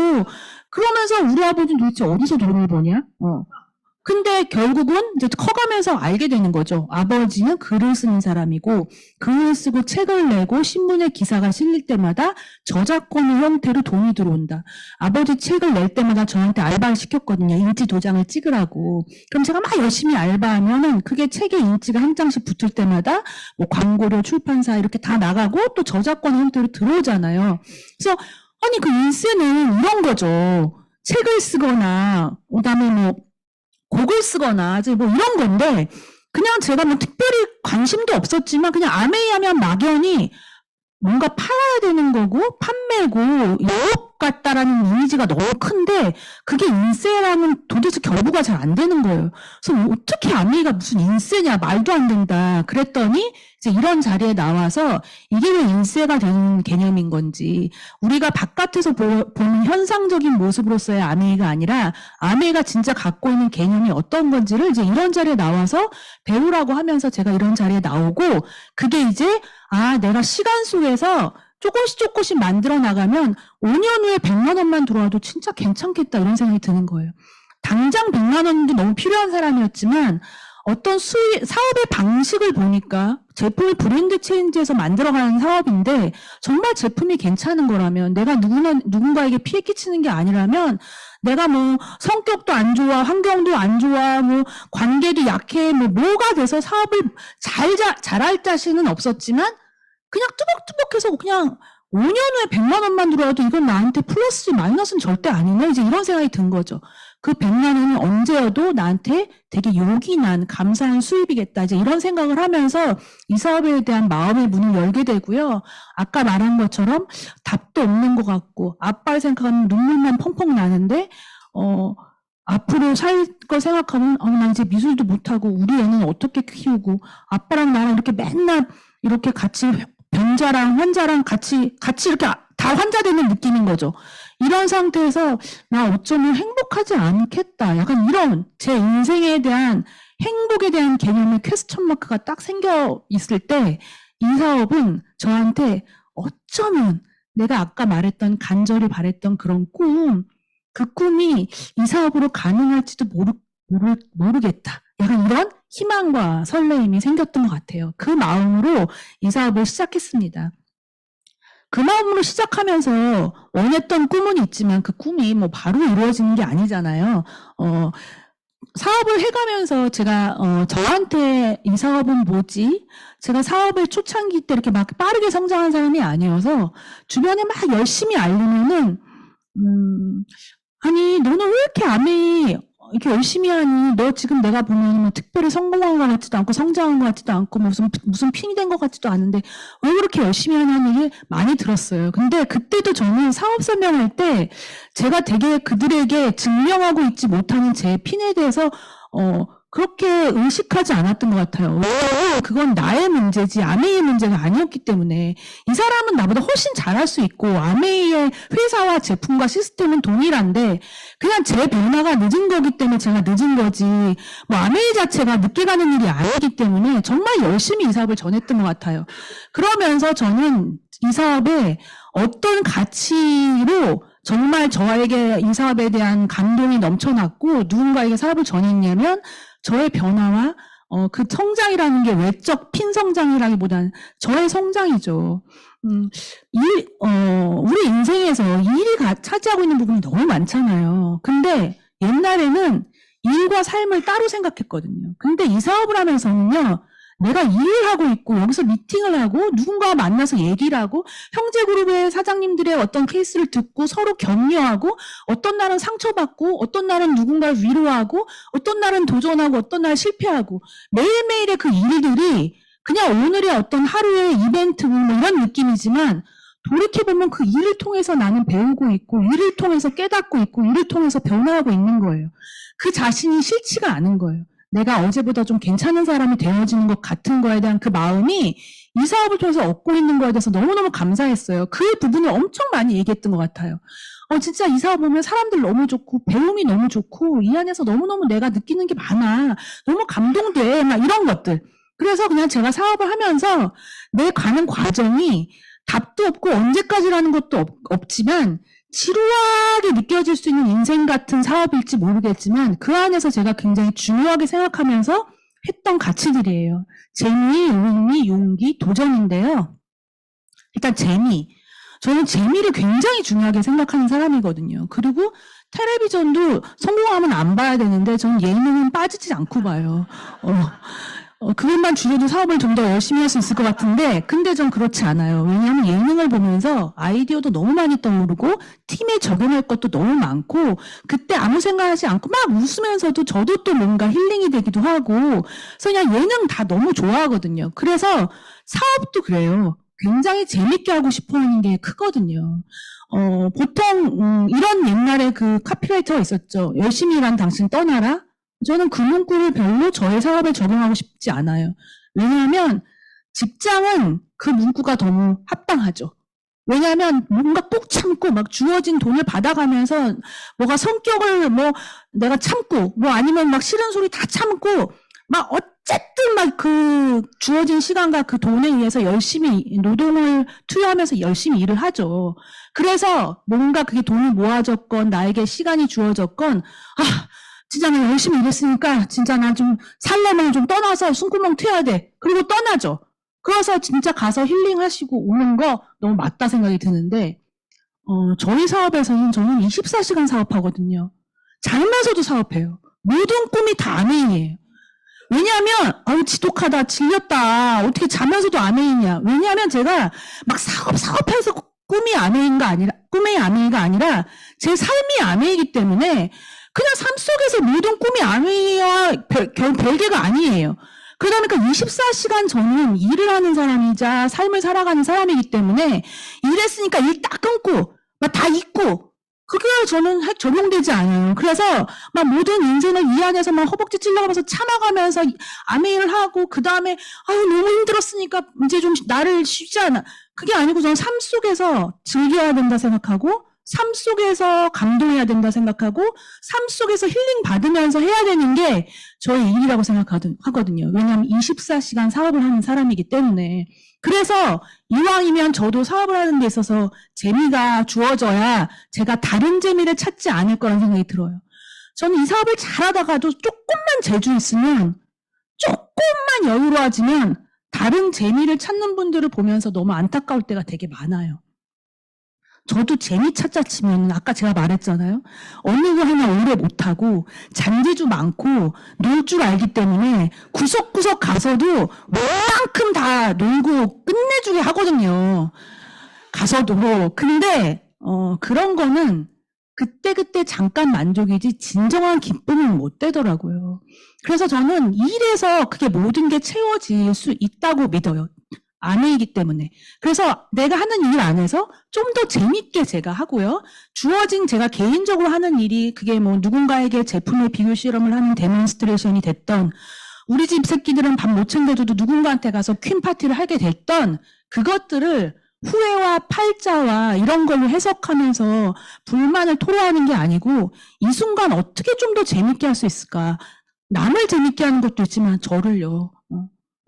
그러면서 우리 아버지는 도대체 어디서 돈을 버냐? 근데 결국은 이제 커가면서 알게 되는 거죠. 아버지는 글을 쓰는 사람이고 글을 쓰고 책을 내고 신문에 기사가 실릴 때마다 저작권의 형태로 돈이 들어온다. 아버지 책을 낼 때마다 저한테 알바를 시켰거든요. 인지 도장을 찍으라고. 그럼 제가 막 열심히 알바하면은 그게 책에 인지가 한 장씩 붙을 때마다 뭐 광고료, 출판사 이렇게 다 나가고 또 저작권 형태로 들어오잖아요. 그래서 아니 그 인쇄는 이런 거죠. 책을 쓰거나 그다음에 뭐 곡을 쓰거나 뭐 이런 건데 그냥 제가 뭐 특별히 관심도 없었지만 그냥 아메이 하면 막연히 뭔가 팔아야 되는 거고 판매고 영업 같다라는 이미지가 너무 큰데 그게 인쇄랑은 도대체 결부가 잘 안 되는 거예요. 그래서 어떻게 아메이가 무슨 인쇄냐 말도 안 된다 그랬더니 이제 이런 자리에 나와서 이게 왜 인쇄가 되는 개념인 건지 우리가 바깥에서 보는 현상적인 모습으로서의 아메이가 아니라 아메이가 진짜 갖고 있는 개념이 어떤 건지를 이제 이런 자리에 나와서 배우라고 하면서 제가 이런 자리에 나오고 그게 이제 내가 시간 속에서 조금씩 만들어 나가면 5년 후에 100만 원만 들어와도 진짜 괜찮겠다 이런 생각이 드는 거예요. 당장 100만 원도 너무 필요한 사람이었지만 어떤 사업의 방식을 보니까 제품을 브랜드 체인지해서 만들어가는 사업인데 정말 제품이 괜찮은 거라면 내가 누군가에게 피해 끼치는 게 아니라면 내가 뭐 성격도 안 좋아, 환경도 안 좋아, 뭐 관계도 약해, 뭐가 돼서 사업을 잘할 자신은 없었지만 그냥 뚜벅뚜벅해서 그냥 5년 후에 100만 원만 들어와도 이건 나한테 플러스지 마이너스는 절대 아니네. 이제 이런 생각이 든 거죠. 그 100만 원은 언제여도 나한테 되게 요긴한 감사한 수입이겠다. 이제 이런 생각을 하면서 이 사업에 대한 마음의 문을 열게 되고요. 아까 말한 것처럼 답도 없는 것 같고 아빠를 생각하면 눈물만 펑펑 나는데 앞으로 살 거 생각하면 나 이제 미술도 못하고 우리 애는 어떻게 키우고 아빠랑 나랑 이렇게 맨날 이렇게 같이 병자랑 환자랑 같이 이렇게 다 환자되는 느낌인 거죠. 이런 상태에서 나 어쩌면 행복하지 않겠다. 약간 이런 제 인생에 대한 행복에 대한 개념의 퀘스천 마크가 딱 생겨 있을 때 이 사업은 저한테 어쩌면 내가 아까 말했던 간절히 바랬던 그런 그 꿈이 이 사업으로 가능할지도 모르겠다. 약간 이런 희망과 설레임이 생겼던 것 같아요. 그 마음으로 이 사업을 시작했습니다. 그 마음으로 시작하면서 원했던 꿈은 있지만 그 꿈이 뭐 바로 이루어지는 게 아니잖아요. 사업을 해가면서 제가 저한테 이 사업은 뭐지? 제가 사업의 초창기 때 이렇게 막 빠르게 성장한 사람이 아니어서 주변에 막 열심히 알리면은 아니 너는 왜 이렇게 아메이 이렇게 열심히 하니? 너 지금 내가 보면 뭐 특별히 성공한 것 같지도 않고 성장한 것 같지도 않고 무슨 핀이 된 것 같지도 않은데 왜 그렇게 열심히 하냐는 얘기 많이 들었어요. 근데 그때도 저는 사업 설명할 때 제가 되게 그들에게 증명하고 있지 못하는 제 핀에 대해서 그렇게 의식하지 않았던 것 같아요. 그건 나의 문제지 아메이의 문제가 아니었기 때문에 이 사람은 나보다 훨씬 잘할 수 있고 아메이의 회사와 제품과 시스템은 동일한데 그냥 제 변화가 늦은 거기 때문에 제가 늦은 거지 뭐 아메이 자체가 늦게 가는 일이 아니기 때문에 정말 열심히 이 사업을 전했던 것 같아요. 그러면서 저는 이 사업에 어떤 가치로 정말 저에게 이 사업에 대한 감동이 넘쳐났고 누군가에게 사업을 전했냐면 저의 변화와 그 성장이라는 게 외적 핀 성장이라기보다는 저의 성장이죠. 우리 인생에서 일이 차지하고 있는 부분이 너무 많잖아요. 근데 옛날에는 일과 삶을 따로 생각했거든요. 근데 이 사업을 하면서는요, 내가 일을 하고 있고 여기서 미팅을 하고 누군가와 만나서 얘기를 하고 형제그룹의 사장님들의 어떤 케이스를 듣고 서로 격려하고 어떤 날은 상처받고 어떤 날은 누군가를 위로하고 어떤 날은 도전하고 어떤 날 실패하고 매일매일의 그 일들이 그냥 오늘의 어떤 하루의 이벤트 뭐 이런 느낌이지만 돌이켜보면 그 일을 통해서 나는 배우고 있고 일을 통해서 깨닫고 있고 일을 통해서 변화하고 있는 거예요. 그 자신이 싫지가 않은 거예요. 내가 어제보다 좀 괜찮은 사람이 되어지는 것 같은 거에 대한 그 마음이 이 사업을 통해서 얻고 있는 거에 대해서 너무너무 감사했어요. 그 부분을 엄청 많이 얘기했던 것 같아요. 진짜 이 사업 보면 사람들 너무 좋고 배움이 너무 좋고 이 안에서 너무너무 내가 느끼는 게 많아. 너무 감동돼. 막 이런 것들. 그래서 그냥 제가 사업을 하면서 내 가는 과정이 답도 없고 언제까지라는 것도 없지만 지루하게 느껴질 수 있는 인생 같은 사업일지 모르겠지만 그 안에서 제가 굉장히 중요하게 생각하면서 했던 가치들이에요. 재미, 의미, 용기, 도전인데요. 일단 재미. 저는 재미를 굉장히 중요하게 생각하는 사람이거든요. 그리고 텔레비전도 성공하면 안 봐야 되는데 저는 예능은 빠지지 않고 봐요. 그것만 줄여도 사업을 좀 더 열심히 할 수 있을 것 같은데 근데 전 그렇지 않아요. 왜냐하면 예능을 보면서 아이디어도 너무 많이 떠오르고 팀에 적용할 것도 너무 많고 그때 아무 생각하지 않고 막 웃으면서도 저도 또 뭔가 힐링이 되기도 하고 그래서 그냥 예능 다 너무 좋아하거든요. 그래서 사업도 그래요. 굉장히 재밌게 하고 싶어 하는 게 크거든요. 보통 이런 옛날에 그 카피라이터가 있었죠. 열심히 일한 당신 떠나라. 저는 그 문구를 별로 저의 사업에 적용하고 싶지 않아요. 왜냐하면 직장은 그 문구가 너무 합당하죠. 왜냐하면 뭔가 꾹 참고 막 주어진 돈을 받아가면서 뭐가 성격을 뭐 내가 참고 뭐 아니면 막 싫은 소리 다 참고 막 어쨌든 막 그 주어진 시간과 그 돈에 의해서 열심히 노동을 투여하면서 열심히 일을 하죠. 그래서 뭔가 그게 돈이 모아졌건 나에게 시간이 주어졌건 진짜 나 열심히 일했으니까 진짜 나 좀 살려면 좀 떠나서 숨구멍 트여야 돼. 그리고 떠나죠. 그래서 진짜 가서 힐링하시고 오는 거 너무 맞다 생각이 드는데 저희 사업에서는 저는 24시간 사업하거든요. 자면서도 사업해요. 모든 꿈이 다 아메인이에요. 왜냐하면 지독하다 질렸다 어떻게 자면서도 아메인이야. 왜냐하면 제가 막 사업해서 꿈이 아메인가 아니라 꿈의 아메이가 아니라 제 삶이 아메이기 때문에 그냥 삶 속에서 모든 꿈이 아메이와 별개가 아니에요. 그러다 보니까 24시간 저는 일을 하는 사람이자 삶을 살아가는 사람이기 때문에 일했으니까 일 딱 끊고 막 다 잊고 그게 저는 적용되지 않아요. 그래서 막 모든 인생을 이 안에서 막 허벅지 찔러가면서 참아가면서 아메이를 하고 그 다음에 너무 힘들었으니까 이제 좀 나를 쉬지 않아. 그게 아니고 저는 삶 속에서 즐겨야 된다 생각하고 삶 속에서 감동해야 된다 생각하고 삶 속에서 힐링 받으면서 해야 되는 게 저의 일이라고 생각하거든요. 왜냐하면 24시간 사업을 하는 사람이기 때문에. 그래서 이왕이면 저도 사업을 하는 데 있어서 재미가 주어져야 제가 다른 재미를 찾지 않을 거라는 생각이 들어요. 저는 이 사업을 잘하다가도 조금만 재주 있으면 조금만 여유로워지면 다른 재미를 찾는 분들을 보면서 너무 안타까울 때가 되게 많아요. 저도 재미 찾자 치면 아까 제가 말했잖아요. 어느 거 하나 오래 못하고 잔재주 많고 놀 줄 알기 때문에 구석구석 가서도 뭐만큼 다 놀고 끝내주게 하거든요. 가서도. 근데 그런 거는 그때그때 잠깐 만족이지 진정한 기쁨은 못 되더라고요. 그래서 저는 일에서 그게 모든 게 채워질 수 있다고 믿어요. 아내이기 때문에. 그래서 내가 하는 일 안에서 좀 더 재밌게 제가 하고요. 주어진 제가 개인적으로 하는 일이 그게 뭐 누군가에게 제품의 비교 실험을 하는 데몬스트레이션이 됐던 우리 집 새끼들은 밥 못 챙겨줘도 누군가한테 가서 퀸 파티를 하게 됐던 그것들을 후회와 팔자와 이런 걸로 해석하면서 불만을 토로하는 게 아니고 이 순간 어떻게 좀 더 재밌게 할 수 있을까. 남을 재밌게 하는 것도 있지만 저를요.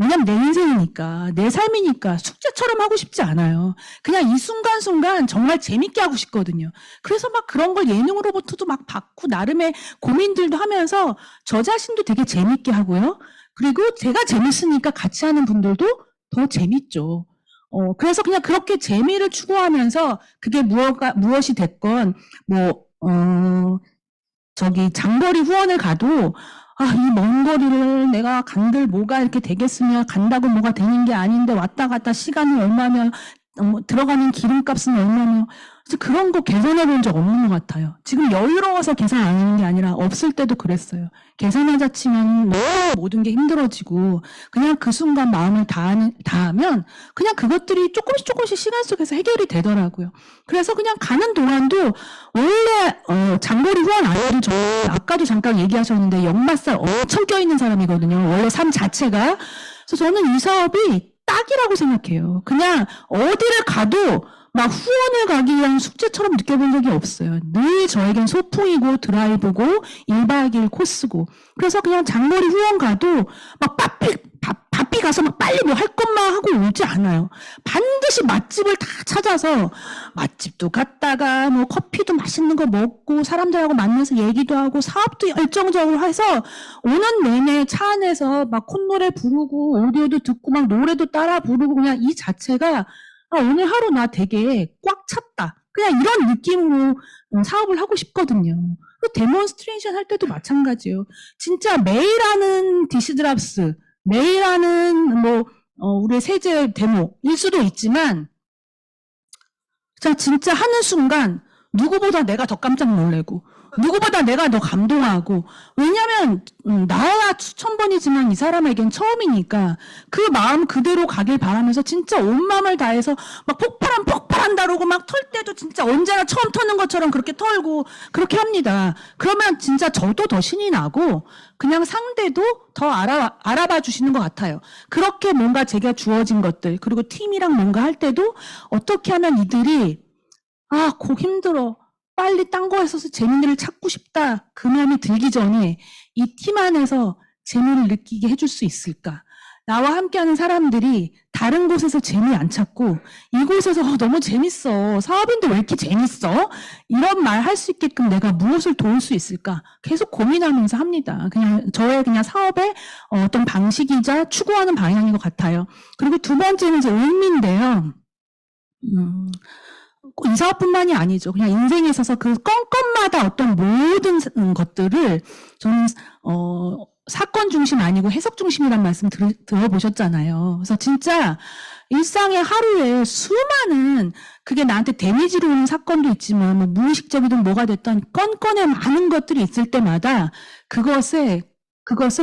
왜냐면 내 인생이니까 내 삶이니까 숙제처럼 하고 싶지 않아요. 그냥 이 순간순간 정말 재밌게 하고 싶거든요. 그래서 막 그런 걸 예능으로부터도 막 받고 나름의 고민들도 하면서 저 자신도 되게 재밌게 하고요. 그리고 제가 재밌으니까 같이 하는 분들도 더 재밌죠. 그래서 그냥 그렇게 재미를 추구하면서 그게 무엇이 됐건, 장거리 후원을 가도, 이 먼 거리를 내가 간들 뭐가 이렇게 되겠으며, 간다고 뭐가 되는 게 아닌데, 왔다 갔다 시간이 얼마며, 들어가는 기름값은 얼마며, 그런 거 계산해 본 적 없는 것 같아요. 지금 여유로워서 계산 안 하는 게 아니라 없을 때도 그랬어요. 계산하자 치면 너무 모든 게 힘들어지고 그냥 그 순간 마음을 다하면 그냥 그것들이 조금씩 시간 속에서 해결이 되더라고요. 그래서 그냥 가는 동안도 원래 장거리 후원 아이를 저 아까도 잠깐 얘기하셨는데 역마살 엄청 껴있는 사람이거든요. 원래 삶 자체가. 그래서 저는 이 사업이 딱이라고 생각해요. 그냥 어디를 가도 막 후원을 가기 위한 숙제처럼 느껴본 적이 없어요. 늘 저에겐 소풍이고 드라이브고 1박 2일 코스고. 그래서 그냥 장거리 후원 가도 막 바삐 가서 막 빨리 뭐 할 것만 하고 오지 않아요. 반드시 맛집을 다 찾아서 맛집도 갔다가 뭐 커피도 맛있는 거 먹고 사람들하고 만나서 얘기도 하고 사업도 열정적으로 해서 오는 내내 차 안에서 막 콧노래 부르고 오디오도 듣고 막 노래도 따라 부르고 그냥 이 자체가 오늘 하루 나 되게 꽉 찼다. 그냥 이런 느낌으로 사업을 하고 싶거든요. 데몬스트레이션 할 때도 마찬가지예요. 진짜 매일 하는 디시드랍스, 매일 하는 우리 세제 데모일 수도 있지만 진짜 하는 순간 누구보다 내가 더 깜짝 놀래고 누구보다 내가 더 감동하고 왜냐면 나야 수천 번이지만 이 사람에겐 처음이니까 그 마음 그대로 가길 바라면서 진짜 온 마음을 다해서 막 폭발한다라고 막 털 때도 진짜 언제나 처음 터는 것처럼 그렇게 털고 그렇게 합니다. 그러면 진짜 저도 더 신이 나고 그냥 상대도 더 알아봐 주시는 것 같아요. 그렇게 뭔가 제가 주어진 것들 그리고 팀이랑 뭔가 할 때도 어떻게 하면 이들이 곡 힘들어. 빨리 딴 거 있어서 재미를 찾고 싶다. 그 마음이 들기 전에 이 팀 안에서 재미를 느끼게 해줄 수 있을까? 나와 함께하는 사람들이 다른 곳에서 재미 안 찾고 이곳에서 너무 재밌어. 사업인데 왜 이렇게 재밌어? 이런 말 할 수 있게끔 내가 무엇을 도울 수 있을까? 계속 고민하면서 합니다. 저의 사업의 어떤 방식이자 추구하는 방향인 것 같아요. 그리고 두 번째는 이제 의미인데요. 이 사업뿐만이 아니죠. 그냥 인생에 있어서 그 건건마다 어떤 모든 것들을 저는 사건 중심 아니고 해석 중심이란 말씀 들어보셨잖아요. 그래서 진짜 일상의 하루에 수많은 그게 나한테 데미지로 오는 사건도 있지만 뭐 무의식적이든 뭐가 됐든 건건에 많은 것들이 있을 때마다 그것을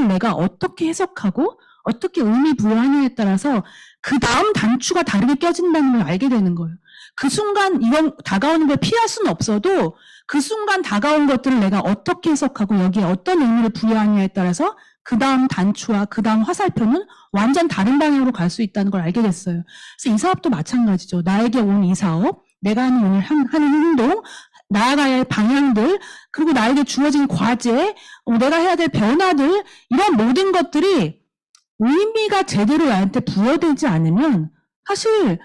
내가 어떻게 해석하고 어떻게 의미 부여하느냐에 따라서 그 다음 단추가 다르게 껴진다는 걸 알게 되는 거예요. 그 순간 이건 다가오는 걸 피할 수는 없어도 그 순간 다가온 것들을 내가 어떻게 해석하고 여기에 어떤 의미를 부여하느냐에 따라서 그 다음 단추와 그 다음 화살표는 완전 다른 방향으로 갈 수 있다는 걸 알게 됐어요. 그래서 이 사업도 마찬가지죠. 나에게 온 이 사업, 내가 오늘 하는 행동, 나아가야 할 방향들, 그리고 나에게 주어진 과제, 내가 해야 될 변화들, 이런 모든 것들이 의미가 제대로 나한테 부여되지 않으면 사실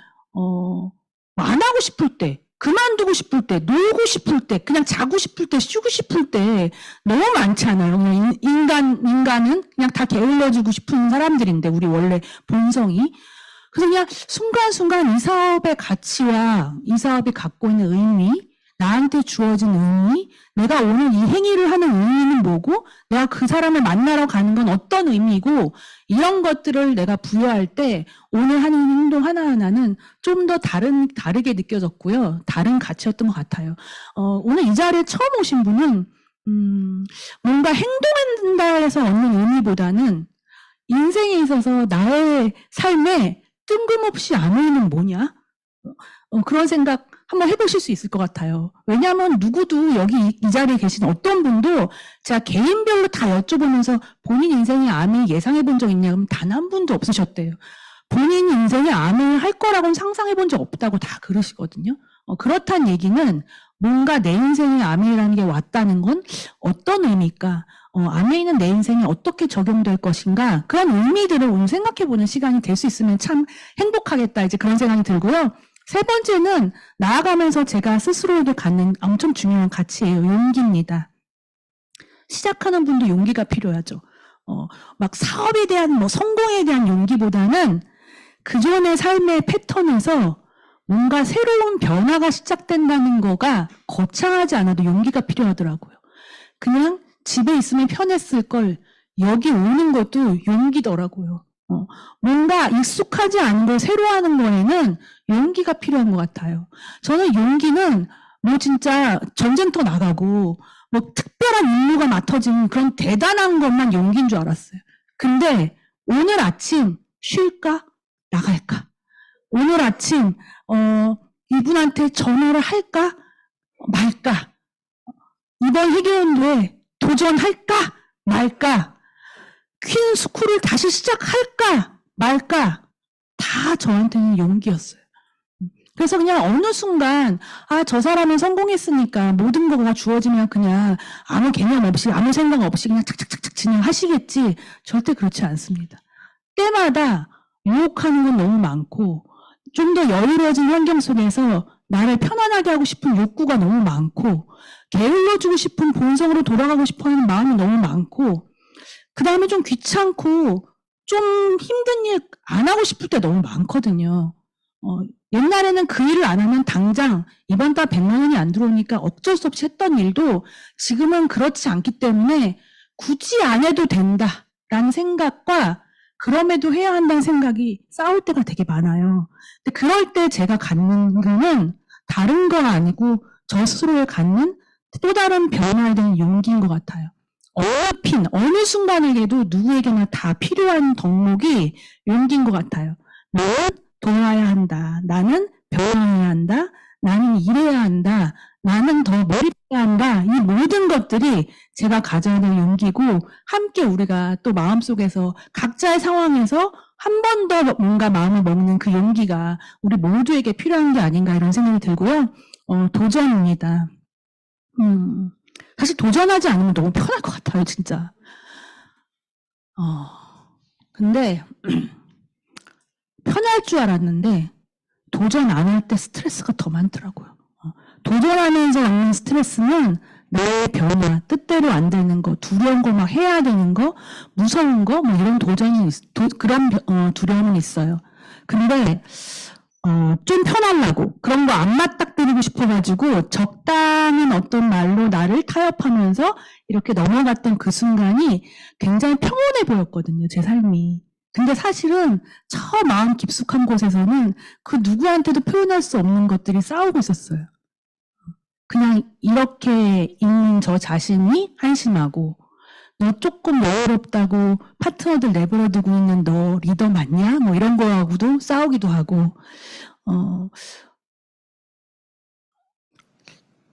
안 하고 싶을 때, 그만두고 싶을 때, 놀고 싶을 때, 그냥 자고 싶을 때, 쉬고 싶을 때 너무 많잖아요. 그냥 인간은 그냥 다 게을러지고 싶은 사람들인데 우리 원래 본성이. 그래서 그냥 순간순간 이 사업의 가치와 이 사업이 갖고 있는 의미, 나한테 주어진 의미, 내가 오늘 이 행위를 하는 의미는 뭐고 내가 그 사람을 만나러 가는 건 어떤 의미고 이런 것들을 내가 부여할 때 오늘 하는 행동 하나하나는 좀 더 다르게 느껴졌고요. 다른 가치였던 것 같아요. 오늘 이 자리에 처음 오신 분은 뭔가 행동한다 해서 얻는 의미보다는 인생에 있어서 나의 삶에 뜬금없이 아무 의미는 뭐냐? 그런 생각 한번 해보실 수 있을 것 같아요. 왜냐하면 누구도 여기 이 자리에 계신 어떤 분도 제가 개인별로 다 여쭤보면서 본인 인생의 암을 예상해 본 적 있냐? 그럼 단 한 분도 없으셨대요. 본인 인생의 암을 할 거라고는 상상해 본 적 없다고 다 그러시거든요. 그렇다는 얘기는 뭔가 내 인생의 암이라는 게 왔다는 건 어떤 의미일까? 안에 있는 내 인생이 어떻게 적용될 것인가? 그런 의미들을 오늘 생각해보는 시간이 될 수 있으면 참 행복하겠다. 이제 그런 생각이 들고요. 세 번째는 나아가면서 제가 스스로에게 갖는 엄청 중요한 가치예요. 용기입니다. 시작하는 분도 용기가 필요하죠. 막 사업에 대한 뭐 성공에 대한 용기보다는 그전의 삶의 패턴에서 뭔가 새로운 변화가 시작된다는 거가 거창하지 않아도 용기가 필요하더라고요. 그냥 집에 있으면 편했을 걸 여기 오는 것도 용기더라고요. 뭔가 익숙하지 않은 걸 새로 하는 거에는 용기가 필요한 것 같아요. 저는 용기는 뭐 진짜 전쟁터 나가고 뭐 특별한 임무가 맡아진 그런 대단한 것만 용기인 줄 알았어요. 근데 오늘 아침 쉴까? 나갈까? 오늘 아침 이분한테 전화를 할까? 말까? 이번 회계연도에 도전할까? 말까? 퀸 스쿨을 다시 시작할까? 말까? 다 저한테는 용기였어요. 그래서 그냥 어느 순간 저 사람은 성공했으니까 모든 거가 주어지면 그냥 아무 개념 없이 아무 생각 없이 그냥 착착착착 진행하시겠지. 절대 그렇지 않습니다. 때마다 유혹하는 건 너무 많고 좀 더 여유로워진 환경 속에서 나를 편안하게 하고 싶은 욕구가 너무 많고 게을러주고 싶은 본성으로 돌아가고 싶어하는 마음이 너무 많고 그 다음에 좀 귀찮고 좀 힘든 일 안 하고 싶을 때 너무 많거든요. 옛날에는 그 일을 안 하면 당장 이번 달 100만 원이 안 들어오니까 어쩔 수 없이 했던 일도 지금은 그렇지 않기 때문에 굳이 안 해도 된다라는 생각과 그럼에도 해야 한다는 생각이 싸울 때가 되게 많아요. 근데 그럴 때 제가 갖는 거는 다른 건 아니고 저 스스로에 갖는 또 다른 변화에 대한 용기인 것 같아요. 어느 순간에게도 누구에게나 다 필요한 덕목이 용기인 것 같아요. 나는 도와야 한다. 나는 변화해야 한다. 나는 일해야 한다. 나는 더 몰입해야 한다. 이 모든 것들이 제가 가져야 될 용기고 함께 우리가 또 마음속에서 각자의 상황에서 한 번 더 뭔가 마음을 먹는 그 용기가 우리 모두에게 필요한 게 아닌가 이런 생각이 들고요. 도전입니다. 사실 도전하지 않으면 너무 편할 것 같아요, 진짜. 근데 편할 줄 알았는데 도전 안 할 때 스트레스가 더 많더라고요. 도전하면서 얻는 스트레스는 나의 변화, 뜻대로 안 되는 거, 두려운 거 막 해야 되는 거, 무서운 거, 뭐 이런 그런 두려움은 있어요. 근데 좀 편하려고 그런 거 안 맞닥뜨리고 싶어가지고 적당한 어떤 말로 나를 타협하면서 이렇게 넘어갔던 그 순간이 굉장히 평온해 보였거든요, 제 삶이. 근데 사실은 저 마음 깊숙한 곳에서는 그 누구한테도 표현할 수 없는 것들이 싸우고 있었어요. 그냥 이렇게 있는 저 자신이 한심하고 너 조금 여유롭다고 파트너들 내버려두고 있는 너 리더 맞냐? 뭐 이런 거하고도 싸우기도 하고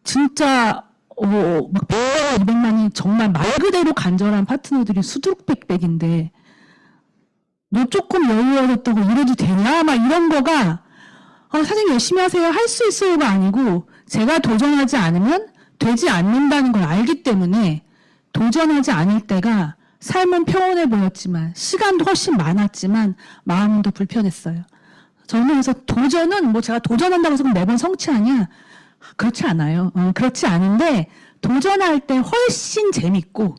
진짜 막 100만, 200만이 정말 말 그대로 간절한 파트너들이 수두룩백백인데 너 조금 여유로웠다고 이래도 되냐? 막 이런 거가 사장님 열심히 하세요. 할 수 있어요가 아니고 제가 도전하지 않으면 되지 않는다는 걸 알기 때문에 도전하지 않을 때가 삶은 평온해 보였지만 시간도 훨씬 많았지만 마음은 더 불편했어요. 저는 그래서 도전은 뭐 제가 도전한다고 해서 매번 성취하냐? 그렇지 않아요. 그렇지 않은데 도전할 때 훨씬 재밌고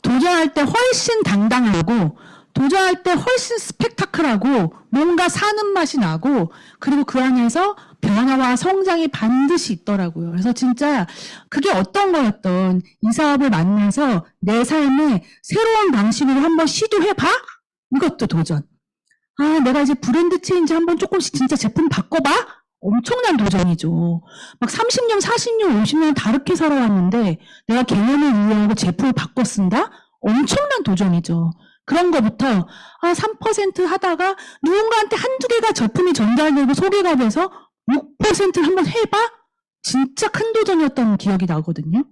도전할 때 훨씬 당당하고 도전할 때 훨씬 스펙타클하고 뭔가 사는 맛이 나고 그리고 그 안에서 변화와 성장이 반드시 있더라고요. 그래서 진짜 그게 어떤 거였던 이 사업을 만나서 내 삶에 새로운 방식으로 한번 시도해봐? 이것도 도전. 내가 이제 브랜드 체인지 한번 조금씩 진짜 제품 바꿔봐? 엄청난 도전이죠. 막 30년, 40년, 50년 다르게 살아왔는데 내가 개념을 이해하고 제품을 바꿔 쓴다? 엄청난 도전이죠. 그런 거부터 3% 하다가 누군가한테 한두 개가 제품이 전달되고 소개가 돼서 6%를 한번 해봐? 진짜 큰 도전이었던 기억이 나거든요.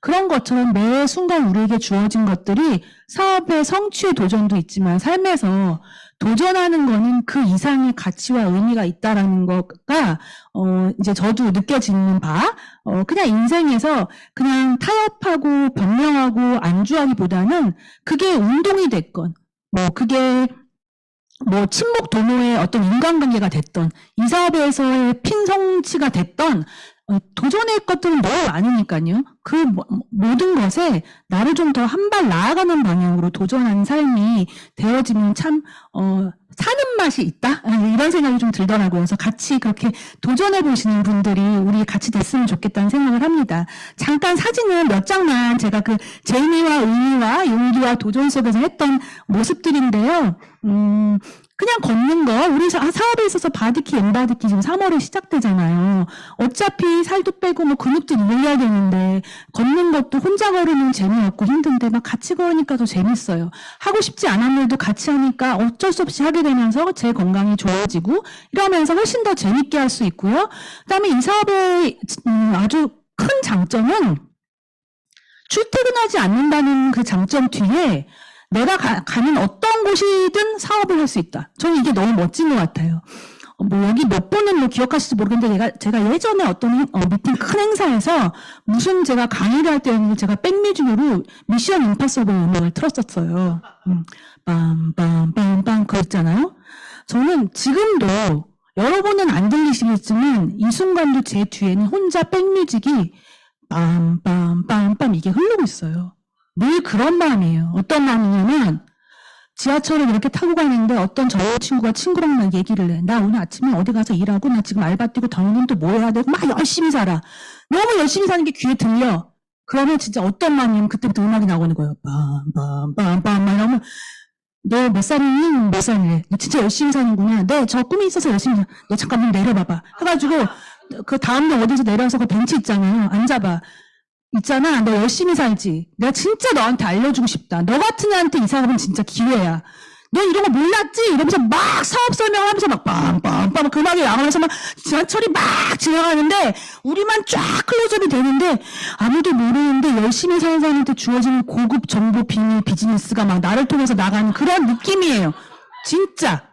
그런 것처럼 매 순간 우리에게 주어진 것들이 사업의 성취의 도전도 있지만 삶에서 도전하는 거는 그 이상의 가치와 의미가 있다라는 거가 이제 저도 느껴지는 바 그냥 인생에서 그냥 타협하고 변명하고 안주하기보다는 그게 운동이 됐건 뭐 그게 뭐 친목 도모의 어떤 인간관계가 됐던 이 사업에서의 핀성치가 됐던 도전할 것들은 너무 많으니까요. 그 모든 것에 나를 좀 더 한 발 나아가는 방향으로 도전하는 삶이 되어지면 참 사는 맛이 있다? 이런 생각이 좀 들더라고요. 그래서 같이 그렇게 도전해 보시는 분들이 우리 같이 됐으면 좋겠다는 생각을 합니다. 잠깐 사진을 몇 장만 제가 그 재미와 의미와 용기와 도전 속에서 했던 모습들인데요. 그냥 걷는 거, 우리 사업에 있어서 바디키, 엠바디키 지금 3월에 시작되잖아요. 어차피 살도 빼고 뭐 근육도 늘려야 되는데, 걷는 것도 혼자 걸으면 재미없고 힘든데, 막 같이 걸으니까 더 재밌어요. 하고 싶지 않은 일도 같이 하니까 어쩔 수 없이 하게 되면서 제 건강이 좋아지고, 이러면서 훨씬 더 재밌게 할 수 있고요. 그 다음에 이 사업의 아주 큰 장점은 출퇴근하지 않는다는 그 장점 뒤에 내가 가는 어떤 곳이든 사업을 할 수 있다. 저는 이게 너무 멋진 것 같아요. 뭐 여기 몇 분은 뭐 기억하실지 모르겠는데 제가 예전에 어떤 미팅 큰 행사에서 무슨 제가 강의를 할 때는 제가 백뮤직으로 미션 임파서블 음악을 틀었었어요. 빰빰빰빰 그거 있잖아요. 저는 지금도 여러분은 안 들리시겠지만 이 순간도 제 뒤에는 혼자 백뮤직이 빰빰빰빰 이게 흐르고 있어요. 늘 그런 마음이에요. 어떤 마음이냐면 지하철을 이렇게 타고 가는데 어떤 저 친구가 친구랑 막 얘기를 해. 나 오늘 아침에 어디 가서 일하고 나 지금 알바 뛰고 당연히 또 뭐 해야 되고 막 열심히 살아. 너무 열심히 사는 게 귀에 들려. 그러면 진짜 어떤 마음이면 그때부터 음악이 나오는 거예요. 빰빰빰빰 막 이러면 너 몇 살이니? 몇 살이래. 너 진짜 열심히 사는구나. 네, 저 꿈이 있어서 열심히 사. 너 잠깐만 내려봐봐. 해가지고 그 다음날 어디서 내려서 그 벤치 있잖아요. 앉아봐. 있잖아, 너 열심히 살지. 내가 진짜 너한테 알려주고 싶다. 너 같은 애한테 이 사업은 진짜 기회야. 너 이런 거 몰랐지? 이러면서 막 사업 설명을 하면서 막 빵빵빵 그 음악이 나가면서 막 지하철이 막 지나가는데 우리만 쫙 클로즈업이 되는데 아무도 모르는데 열심히 사는 사람한테 주어지는 고급 정보 비밀 비즈니스가 막 나를 통해서 나가는 그런 느낌이에요. 진짜.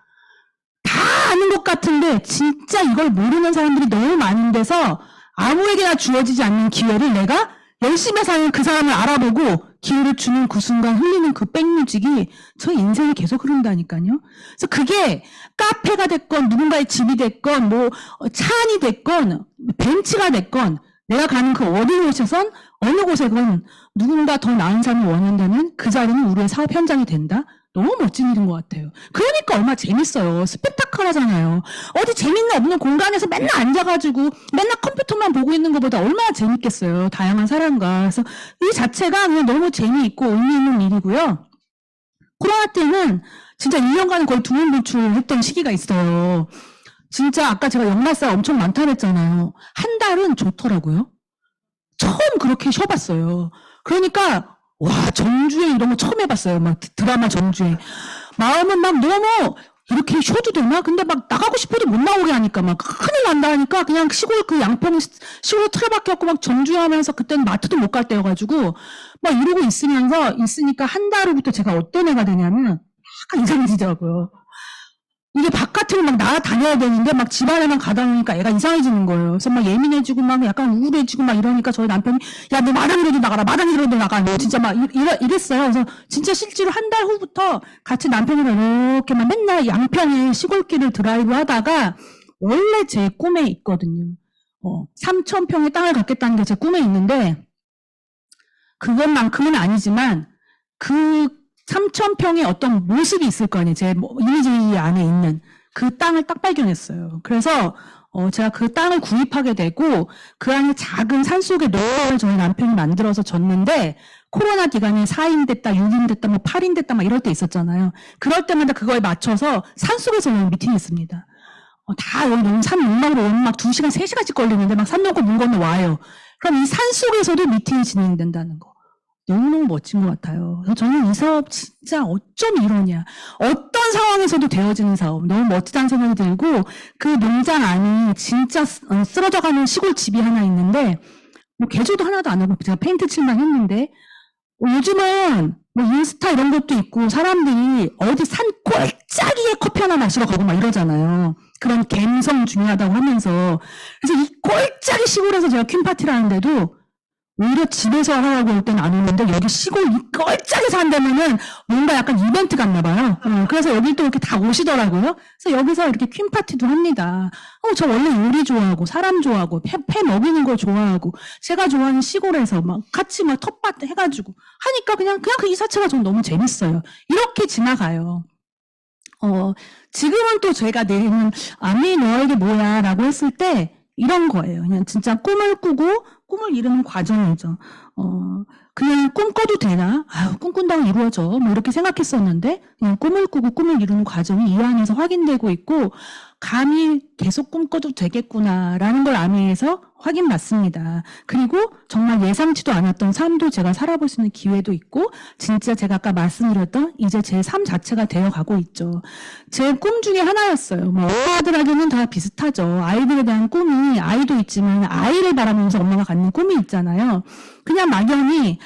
다 아는 것 같은데 진짜 이걸 모르는 사람들이 너무 많은 데서 아무에게나 주어지지 않는 기회를 내가 열심히 사는 그 사람을 알아보고 기회를 주는 그 순간 흘리는 그 백뮤직이 저 인생이 계속 흐른다니까요. 그래서 그게 카페가 됐건 누군가의 집이 됐건 뭐 차 안이 됐건 벤츠가 됐건 내가 가는 그 어느 곳에선 어느 곳에건 누군가 더 나은 삶을 원한다면 그 자리는 우리의 사업 현장이 된다. 너무 멋진 일인 것 같아요. 그러니까 얼마나 재밌어요. 스펙타클하잖아요. 어디 재밌는 없는 공간에서 맨날 앉아가지고 맨날 컴퓨터만 보고 있는 것보다 얼마나 재밌겠어요. 다양한 사람과. 그래서 이 자체가 그냥 너무 재미있고 의미 있는 일이고요. 코로나 때는 진짜 1년간은 거의 두문 불출했던 시기가 있어요. 진짜 아까 제가 역마살 엄청 많다 그랬잖아요. 한 달은 좋더라고요. 처음 그렇게 쉬어봤어요. 그러니까 와, 정주행 이런 거 처음 해봤어요. 막 드라마 정주행. 마음은 막 너무 이렇게 쉬어도 되나? 근데 막 나가고 싶어도 못 나오게 하니까 막 큰일 난다 하니까 그냥 시골 그 양평 시골 틀어박혀 갖고 막 정주행하면서 그때는 마트도 못 갈 때여가지고 막 이러고 있으니까 한 달 후부터 제가 어떤 애가 되냐면 약간 이상해지더라고요. 이게 바깥으로 막 나다녀야 되는데 막 집안에만 가다 보니까 애가 이상해지는 거예요. 그래서 막 예민해지고 막 약간 우울해지고 막 이러니까 저희 남편이 야, 너 마당이라도 나가라. 마당이라도 나가. 너 진짜 막 이랬어요. 그래서 진짜 실제로 한 달 후부터 같이 남편이랑 이렇게 막 맨날 양평에 시골길을 드라이브 하다가 원래 제 꿈에 있거든요. 3,000평의 땅을 갖겠다는 게 제 꿈에 있는데 그것만큼은 아니지만 그 3,000평의 어떤 모습이 있을 거 아니에요. 제 이미지 안에 있는 그 땅을 딱 발견했어요. 그래서 제가 그 땅을 구입하게 되고 그 안에 작은 산속에 농을 저희 남편이 만들어서 졌는데 코로나 기간에 4인 됐다, 6인 됐다, 뭐 8인 됐다 막 이럴 때 있었잖아요. 그럴 때마다 그거에 맞춰서 산속에서 미팅이 있습니다. 다 여기 산 농막으로 오면 막 2시간, 3시간씩 걸리는데 막 산 넘고 문 건너 와요. 그럼 이 산속에서도 미팅이 진행된다는 거. 너무너무 멋진 것 같아요. 그래서 저는 이 사업 진짜 어쩜 이러냐. 어떤 상황에서도 되어지는 사업. 너무 멋지다는 생각이 들고, 그 농장 안이 진짜 쓰러져가는 시골 집이 하나 있는데, 뭐 개조도 하나도 안 하고 제가 페인트 칠만 했는데, 요즘은 뭐 인스타 이런 것도 있고, 사람들이 어디 산 꼴짜기에 커피 하나 마시러 가고 막 이러잖아요. 그런 감성 중요하다고 하면서. 그래서 이 꼴짜기 시골에서 제가 퀸 파티를 하는데도, 오히려 집에서 하라고 할 때는 안 오는데 여기 시골 이 껄짝에 산다면은 뭔가 약간 이벤트 같나 봐요. 그래서 여기 또 이렇게 다 오시더라고요. 그래서 여기서 이렇게 퀸 파티도 합니다. 저 원래 요리 좋아하고 사람 좋아하고 폐 먹이는 거 좋아하고 제가 좋아하는 시골에서 막 같이 막 텃밭 해가지고 하니까 그냥 그 이 자체가 전 너무 재밌어요. 이렇게 지나가요. 지금은 또 제가 내리는 아미 너에게 뭐야 라고 했을 때 이런 거예요. 그냥 진짜 꿈을 꾸고 꿈을 이루는 과정이죠. 그냥 꿈꿔도 되나? 아유, 꿈꾼다고 이루어져. 뭐 이렇게 생각했었는데 그냥 꿈을 꾸고 꿈을 이루는 과정이 이 안에서 확인되고 있고 감히 계속 꿈꿔도 되겠구나라는 걸 아미에서 확인받습니다. 그리고 정말 예상치도 않았던 삶도 제가 살아볼 수 있는 기회도 있고 진짜 제가 아까 말씀드렸던 이제 제 삶 자체가 되어가고 있죠. 제 꿈 중에 하나였어요. 뭐 엄마들에게는 다 비슷하죠. 아이들에 대한 꿈이 아이도 있지만 아이를 바라면서 엄마가 갖는 꿈이 있잖아요. 그냥 막연히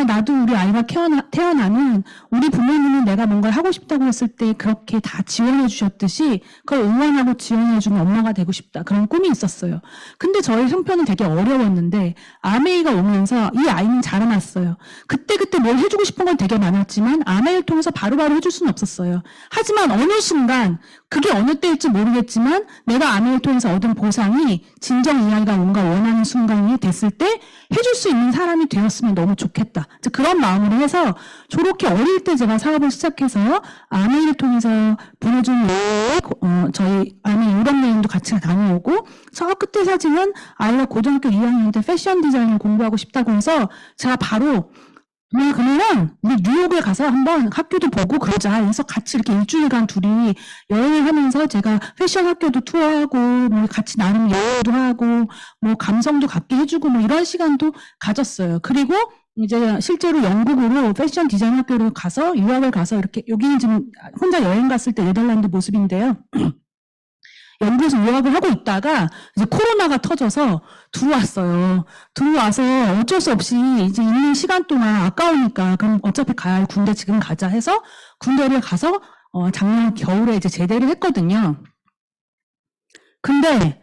나도 우리 아이가 태어나면 우리 부모님은 내가 뭔가를 하고 싶다고 했을 때 그렇게 다 지원해 주셨듯이 그걸 응원하고 지원해 주는 엄마가 되고 싶다. 그런 꿈이 있었어요. 근데 저의 형편은 되게 어려웠는데 아메이가 오면서 이 아이는 자라났어요. 그때 뭘 해주고 싶은 건 되게 많았지만 아메이를 통해서 바로바로 해줄 수는 없었어요. 하지만 어느 순간 그게 어느 때일지 모르겠지만 내가 아메이를 통해서 얻은 보상이 진정 이 아이가 뭔가 원하는 순간이 됐을 때 해줄 수 있는 사람이 되었으면 너무 좋겠다. 그런 마음으로 해서 저렇게 어릴 때 제가 사업을 시작해서 아메이를 통해서 보내준 저희 아메이 유럽 여행도 같이 다녀오고 저 끝에 사진은 아이가 고등학교 2학년 때 패션 디자인을 공부하고 싶다고 해서 제가 바로 그러면 우리 뉴욕에 가서 한번 학교도 보고 그러자 해서 같이 이렇게 일주일간 둘이 여행을 하면서 제가 패션 학교도 투어하고 뭐 같이 나름 여행도 하고 뭐 감성도 갖게 해주고 뭐 이런 시간도 가졌어요. 그리고 이제 실제로 영국으로 패션 디자인 학교를 가서 유학을 가서 이렇게 여기는 지금 혼자 여행 갔을 때 네덜란드 모습인데요. 영국에서 유학을 하고 있다가 이제 코로나가 터져서 들어왔어요. 들어와서 어쩔 수 없이 이제 있는 시간 동안 아까우니까 그럼 어차피 가야 할 군대 지금 가자 해서 군대를 가서 작년 겨울에 이제 제대를 했거든요. 근데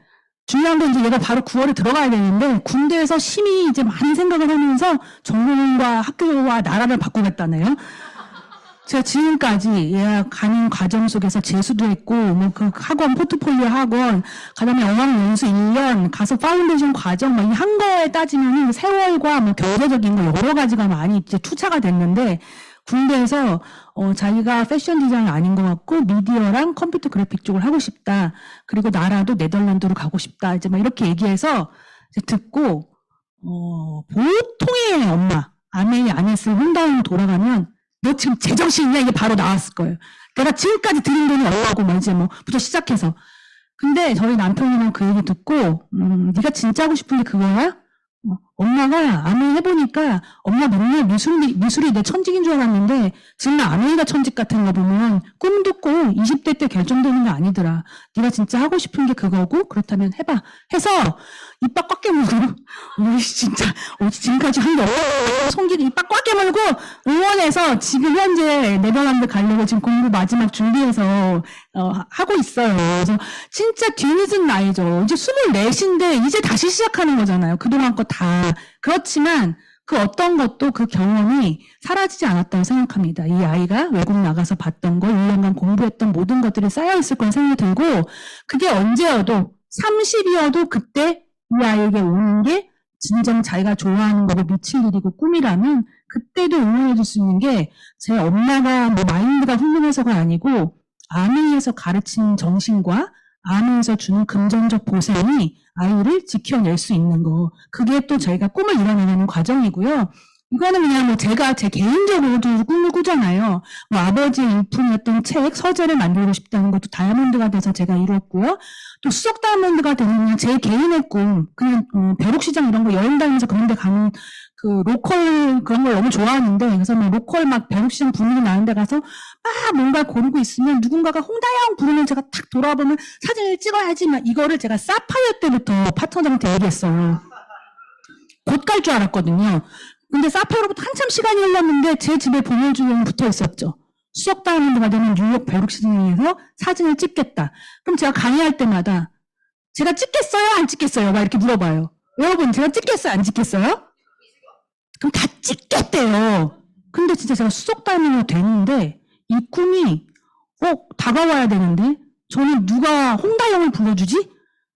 중요한 건 이제 얘가 바로 9월에 들어가야 되는데 군대에서 심히 이제 많은 생각을 하면서 전공과 학교와 나라를 바꾸겠다네요. 제가 지금까지 얘가 가는 과정 속에서 재수도 했고, 뭐 그 학원, 포트폴리오 학원, 그다음에 어학연수 1년, 가서 파운데이션 과정, 뭐 이 한 거에 따지면 세월과 뭐 경제적인 거 여러 가지가 많이 이제 투자가 됐는데, 군대에서 자기가 패션 디자인 아닌 것 같고 미디어랑 컴퓨터 그래픽 쪽을 하고 싶다. 그리고 나라도 네덜란드로 가고 싶다. 이제 막 이렇게 얘기해서 이제 듣고 보통의 엄마, 아메이 아네스 혼다운으로 돌아가면 너 지금 제정신이냐? 이게 바로 나왔을 거예요. 내가 지금까지 들인 돈이 얼마고 뭐 이제 부터 시작해서. 근데 저희 남편이랑 그 얘기 듣고 네가 진짜 하고 싶은 게 그거야? 엄마가 아메이 해보니까 엄마 맨날 미술이 내 천직인 줄 알았는데 정말 아메이가 천직 같은 거 보면 꿈도 꼭 20대 때 결정되는 게 아니더라. 네가 진짜 하고 싶은 게 그거고 그렇다면 해봐. 해서 이빨 꽉 깨물고 진짜 지금까지 한 게 없어. 송기도 이빨 꽉 깨물고 응원해서 지금 현재 네덜란드 가려고 지금 공부 마지막 준비해서 하고 있어요. 그래서 진짜 뒤늦은 나이죠. 이제 24인데 이제 다시 시작하는 거잖아요. 그동안 거 다. 그렇지만 그 어떤 것도 그 경험이 사라지지 않았다고 생각합니다. 이 아이가 외국 나가서 봤던 거, 1년간 공부했던 모든 것들이 쌓여있을 거란 생각이 들고 그게 언제여도 30이어도 그때 이 아이에게 오는 게 진정 자기가 좋아하는 거고 미칠 일이고 꿈이라면 그때도 응원해 줄 수 있는 게 제 엄마가 뭐 마인드가 훌륭해서가 아니고 아미에서 가르친 정신과 아미에서 주는 금전적 보상이 아이를 지켜낼 수 있는 거. 그게 또 저희가 꿈을 이뤄내는 과정이고요. 이거는 그냥 뭐 제가 제 개인적으로도 꿈을 꾸잖아요. 뭐 아버지의 일품이었던 책, 서재를 만들고 싶다는 것도 다이아몬드가 돼서 제가 이뤘고요. 또 수석 다이아몬드가 되는 제 개인의 꿈, 그냥 벼룩시장 이런 거 여행 다니면서 그런 데 가는 그 로컬 그런 걸 너무 좋아하는데 그래서 막 로컬 막 벼룩시장 분위기 나는 데 가서 막 뭔가 고르고 있으면 누군가가 홍다영 부르면 제가 탁 돌아보면 사진을 찍어야지 막 이거를 제가 사파이어 때부터 파트너한테 얘기했어요. 곧 갈 줄 알았거든요. 근데 사파이어로부터 한참 시간이 흘렀는데 제 집에 봉해주는 붙어 있었죠. 수석 다이아몬드가 되면 뉴욕 벼룩시장에서 사진을 찍겠다. 그럼 제가 강의할 때마다 제가 찍겠어요? 안 찍겠어요? 막 이렇게 물어봐요. 여러분 제가 찍겠어요? 안 찍겠어요? 그럼 다 찍겠대요. 근데 진짜 제가 수석 달미가 됐는데 이 꿈이 다가와야 되는데 저는 누가 홍다영을 불러주지?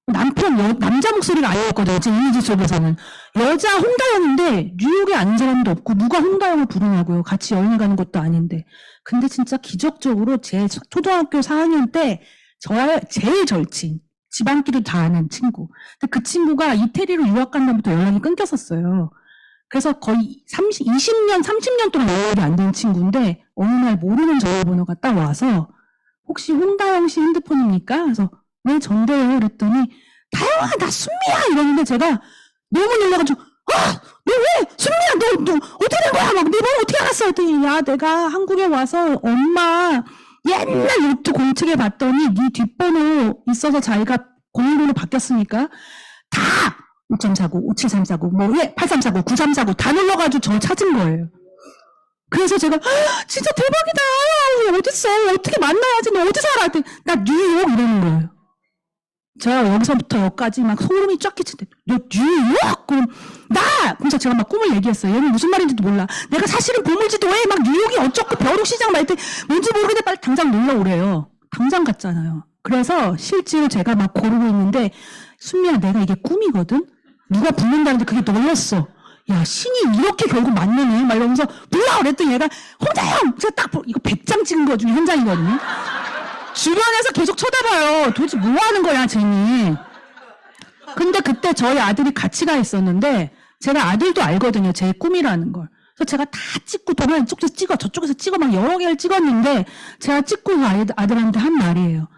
남자 목소리가 아니었거든요. 제 이미지 속에서는. 여자 홍다영인데 뉴욕에 아는 사람도 없고 누가 홍다영을 부르냐고요. 같이 여행 가는 것도 아닌데. 근데 진짜 기적적으로 제 초등학교 4학년 때 저의 제일 절친, 집안끼리 다 아는 친구. 근데 그 친구가 이태리로 유학 간 다음부터 연락이 끊겼었어요. 그래서 거의 20년, 30년 동안 연락이 안 된 친구인데 어느 날 모르는 전화번호가 딱 와서 혹시 홍다영 씨 핸드폰입니까? 그래서 네, 전데요. 그랬더니 다영아, 나 순미야! 이러는데 제가 너무 놀라가지고 너 왜? 순미야, 너 어떻게 된 거야? 막, 내 방 어떻게 알았어? 그랬더니 야, 내가 한국에 와서 엄마 옛날 요트 공책에 봤더니 네 뒷번호 있어서 자기가 공용번호 바뀌었으니까 다 5349, 57349, 8349, 9349 다 눌러가지고 저 찾은 거예요. 그래서 제가 진짜 대박이다. 어딨어? 어떻게 만나야지? 너 어디 살아? 나 뉴욕 이러는 거예요. 제가 여기서부터 여기까지 막 소름이 쫙 끼치는데 너 뉴욕? 그럼 그래서 제가 막 꿈을 얘기했어요. 얘는 무슨 말인지도 몰라. 내가 사실은 보물지도에 막 뉴욕이 어쩌고 벼룩시장 말 때 뭔지 모르겠는데 빨리 당장 놀러 오래요. 당장 갔잖아요. 그래서 실제로 제가 막 고르고 있는데 순미야, 내가 이게 꿈이거든? 누가 붙는다는데 그게 놀랐어. 야, 신이 이렇게 결국 맞느니? 막 이러면서 불러! 그랬더니 얘가 홍다영! 제가 딱 이거 100장 찍은 거 중에 한 장이거든요. 주변에서 계속 쳐다봐요. 도대체 뭐 하는 거야, 쟤니. 근데 그때 저희 아들이 같이 가 있었는데 제가 아들도 알거든요. 제 꿈이라는 걸. 그래서 제가 다 찍고 동안 이쪽에서 찍어 저쪽에서 찍어 막 여러 개를 찍었는데 제가 찍고 아들한테 한 말이에요.